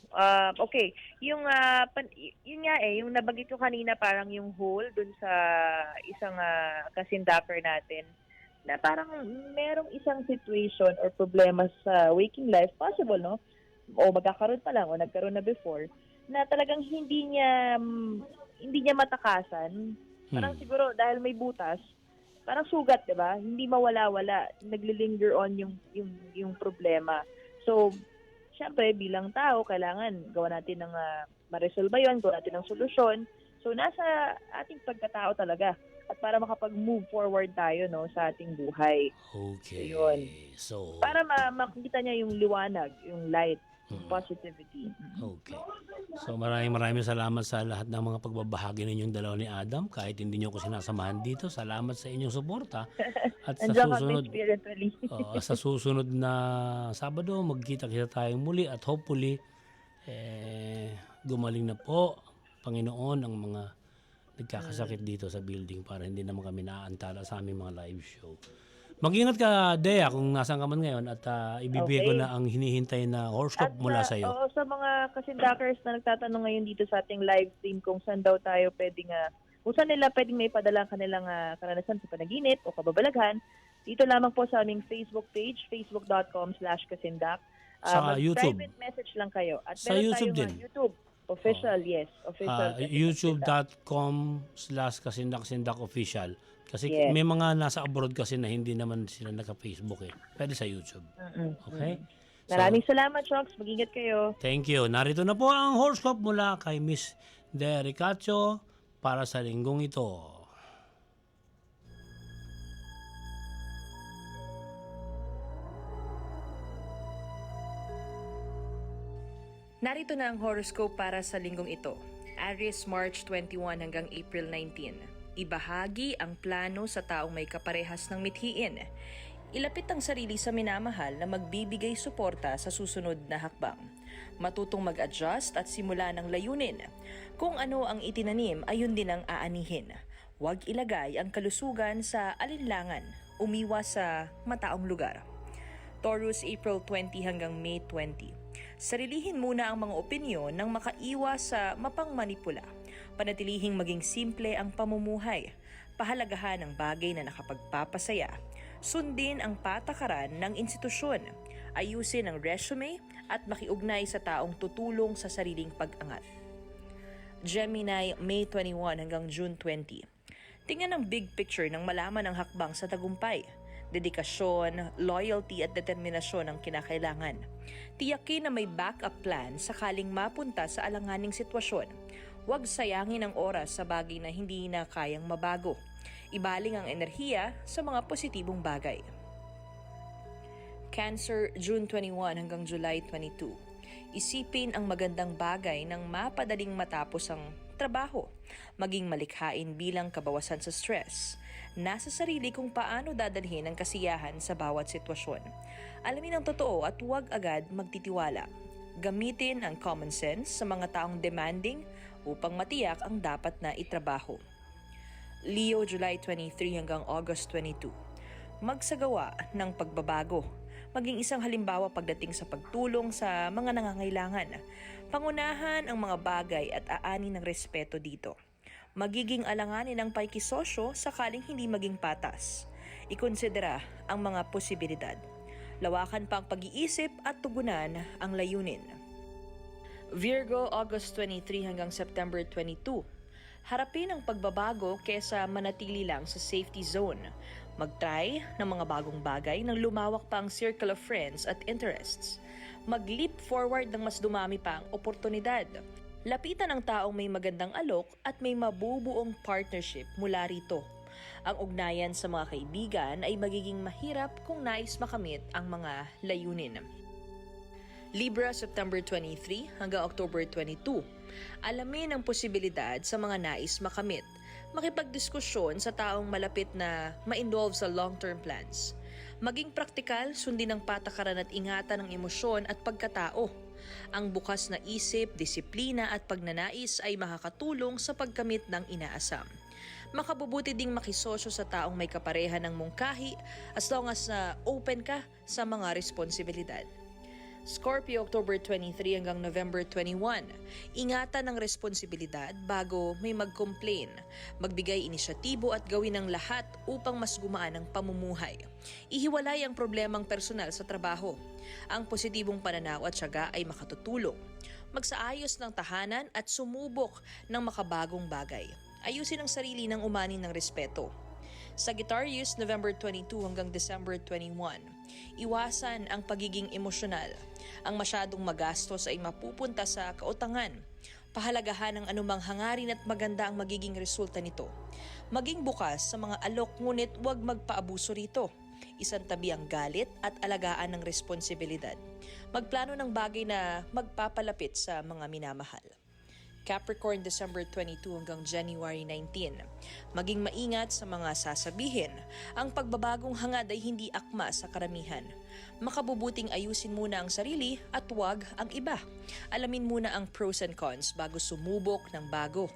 Okay. Yung yung nabanggit ko kanina, parang yung hole dun sa isang kasindaker natin, na parang merong isang situation or problema sa waking life, possible, no? O magkakaroon pa lang, o nagkaroon na before, na talagang hindi niya matakasan. Parang siguro dahil may butas, parang sugat, 'di ba? Hindi mawala-wala, naglilinger on yung problema. So, syempre bilang tao, kailangan gawa natin ng ma-resolve 'yon, gawa natin ng solusyon. So, nasa ating pagkatao talaga. At para makapag-move forward tayo, no, sa ating buhay. Okay. So, para makita niya yung liwanag, yung light, yung positivity. Okay. So maraming salamat sa lahat ng mga pagbabahagi ninyong dalawa ni Adam. Kahit hindi niyo ako sinasamahan dito, salamat sa inyong suporta. At sa susunod na Sabado, magkita-kita tayong muli at hopefully gumaling na po, Panginoon, ang mga nagkakasakit dito sa building para hindi naman kami naaantala sa aming mga live show. Mag-ingat ka, Dea, kung nasaan ka man ngayon at ibibigay ko na ang hinihintay na horoscope mula sa iyo. Oo, sa mga kasindakers na nagtatanong ngayon dito sa ating live stream kung saan daw tayo pwedeng, kung saan nila pwedeng may padala kanilang karanasan sa panaginip o kababalaghan, dito lamang po sa aming Facebook page, facebook.com/kasindak. Sa YouTube. Private message lang kayo. At sa YouTube din. YouTube. Official, yes. Official. YouTube.com/kasindak-sindak official. Kasi may mga nasa abroad kasi na hindi naman sila naka-Facebook eh. Pwede sa YouTube. Okay? Maraming salamat, Chonks. Mag-ingat kayo. Thank you. Narito na po ang horoscope mula kay Miss De Ricacho para sa linggong ito. Narito na ang horoscope para sa linggong ito. Aries, March 21 hanggang April 19. Ibahagi ang plano sa taong may kaparehas ng mithiin. Ilapit ang sarili sa minamahal na magbibigay suporta sa susunod na hakbang. Matutong mag-adjust at simula ng layunin. Kung ano ang itinanim, ayun din ang aanihin. Huwag ilagay ang kalusugan sa alinlangan umiwas sa mataong lugar. Taurus, April 20 hanggang May 20. Sarilihin muna ang mga opinyon nang makaiwas sa mapangmanipula. Panatilihing maging simple ang pamumuhay. Pahalagahan ang bagay na nakapagpapasaya. Sundin ang patakaran ng institusyon. Ayusin ang resume at makiugnay sa taong tutulong sa sariling pag-angat. Gemini, May 21 hanggang June 20. Tingnan ang big picture nang malaman ang hakbang sa tagumpay. Dedikasyon, loyalty at determinasyon ang kinakailangan. Tiyakin na may backup plan sakaling mapunta sa alanganing sitwasyon. Huwag sayangin ang oras sa bagay na hindi na kayang mabago. Ibaling ang enerhiya sa mga positibong bagay. Cancer, June 21 hanggang July 22. Isipin ang magandang bagay nang mapadaling matapos ang trabaho. Maging malikhain bilang kabawasan sa stress. Nasa sarili kung paano dadalhin ang kasiyahan sa bawat sitwasyon. Alamin ang totoo at huwag agad magtitiwala. Gamitin ang common sense sa mga taong demanding upang matiyak ang dapat na itrabaho. Leo, July 23 hanggang August 22. Magsagawa ng pagbabago. Maging isang halimbawa pagdating sa pagtulong sa mga nangangailangan. Pangunahan ang mga bagay at aani ng respeto dito. Magiging alanganin ang paikisosyo sakaling hindi maging patas. Ikonsidera ang mga posibilidad. Lawakan pa ang pag-iisip at tugunan ang layunin. Virgo, August 23 hanggang September 22. Harapin ang pagbabago kesa manatili lang sa safety zone. Mag-try ng mga bagong bagay nang lumawak pa ang circle of friends at interests. Mag-leap forward nang mas dumami pa ang oportunidad. Lapitan ang taong may magandang alok at may mabubuong partnership mula rito. Ang ugnayan sa mga kaibigan ay magiging mahirap kung nais makamit ang mga layunin. Libra, September 23 hanggang October 22. Alamin ang posibilidad sa mga nais makamit. Makipagdiskusyon sa taong malapit na ma-involve sa long-term plans. Maging praktikal, sundin ang patakaran at ingatan ng emosyon at pagkatao. Ang bukas na isip, disiplina at pagnanais ay makakatulong sa pagkamit ng inaasam. Makabubuti ding makisosyo sa taong may kapareha ng mungkahi as long as open ka sa mga responsibilidad. Scorpio, October 23 hanggang November 21. Ingatan ang responsibilidad bago may mag-complain. Magbigay inisyatibo at gawin ang lahat upang mas gumaan ang pamumuhay. Ihiwalay ang problemang personal sa trabaho. Ang positibong pananaw at tiyaga ay makatutulong. Magsaayos ng tahanan at sumubok ng makabagong bagay. Ayusin ang sarili ng umani ng respeto. Sagittarius, November 22 hanggang December 21. Iwasan ang pagiging emosyonal. Ang masyadong magastos ay mapupunta sa kautangan. Pahalagahan ang anumang hangarin at maganda ang magiging resulta nito. Maging bukas sa mga alok ngunit huwag magpaabuso rito. Isantabi ang galit at alagaan ng responsibilidad. Magplano ng bagay na magpapalapit sa mga minamahal. Capricorn, December 22 hanggang January 19. Maging maingat sa mga sasabihin. Ang pagbabagong hangad ay hindi akma sa karamihan. Makabubuting ayusin muna ang sarili at huwag ang iba. Alamin muna ang pros and cons bago sumubok ng bago.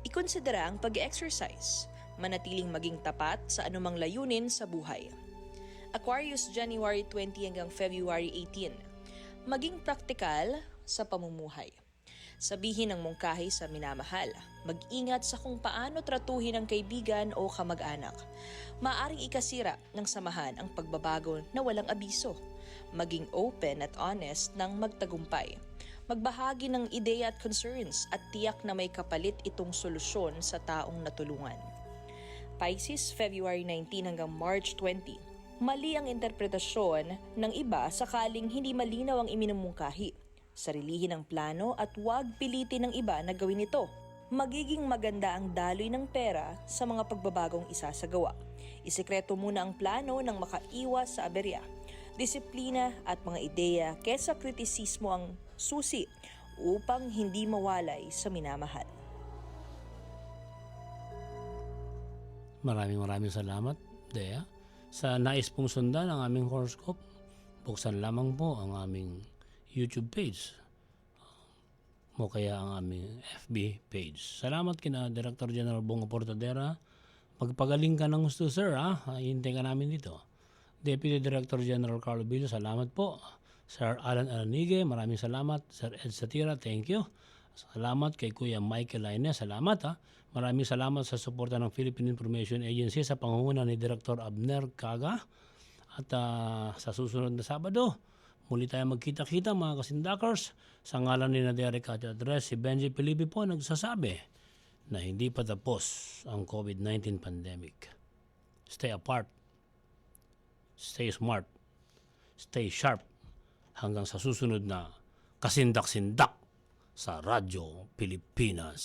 Ikonsidera ang pag-exercise. Manatiling maging tapat sa anumang layunin sa buhay. Aquarius, January 20 hanggang February 18. Maging praktikal sa pamumuhay. Sabihin ang mungkahi sa minamahal. Mag-ingat sa kung paano tratuhin ang kaibigan o kamag-anak. Maaring ikasira ng samahan ang pagbabago na walang abiso. Maging open at honest ng magtagumpay. Magbahagi ng ideya at concerns at tiyak na may kapalit itong solusyon sa taong natulungan. Pisces, February 19 hanggang March 20. Mali ang interpretasyon ng iba sakaling hindi malinaw ang iminumungkahi. Sarilihin ang plano at huwag pilitin ng iba na gawin ito. Magiging maganda ang daloy ng pera sa mga pagbabagong isasagawa. Isekreto muna ang plano nang makaiwas sa aberya. Disiplina at mga ideya kesa kritisismo ang susi upang hindi mawalay sa minamahal. Maraming salamat, Dea. Sa nais pong sundan ang aming horoscope, buksan lamang po ang aming YouTube page o kaya ang aming FB page. Salamat kina Director General Bongo Portadera, Magpagaling ka ng gusto, sir, ha? Hintay ka namin dito. Deputy Director General Carlo Billo, salamat po. Sir Alan Aranige, maraming salamat. Sir Ed Satira, thank you. Salamat kay Kuya Michael Lainez, salamat ha. Maraming salamat sa suporta ng Philippine Information Agency sa pangunguna ni Director Abner Kaga. At sa susunod na Sabado, muli tayo magkita-kita mga kasindakers. Sa ngalan ni Derek at Address, si Benji Pilipi po nagsasabi na hindi pa tapos ang COVID-19 pandemic. Stay apart, stay smart, stay sharp, hanggang sa susunod na Kasindak-Sindak sa Radyo Pilipinas.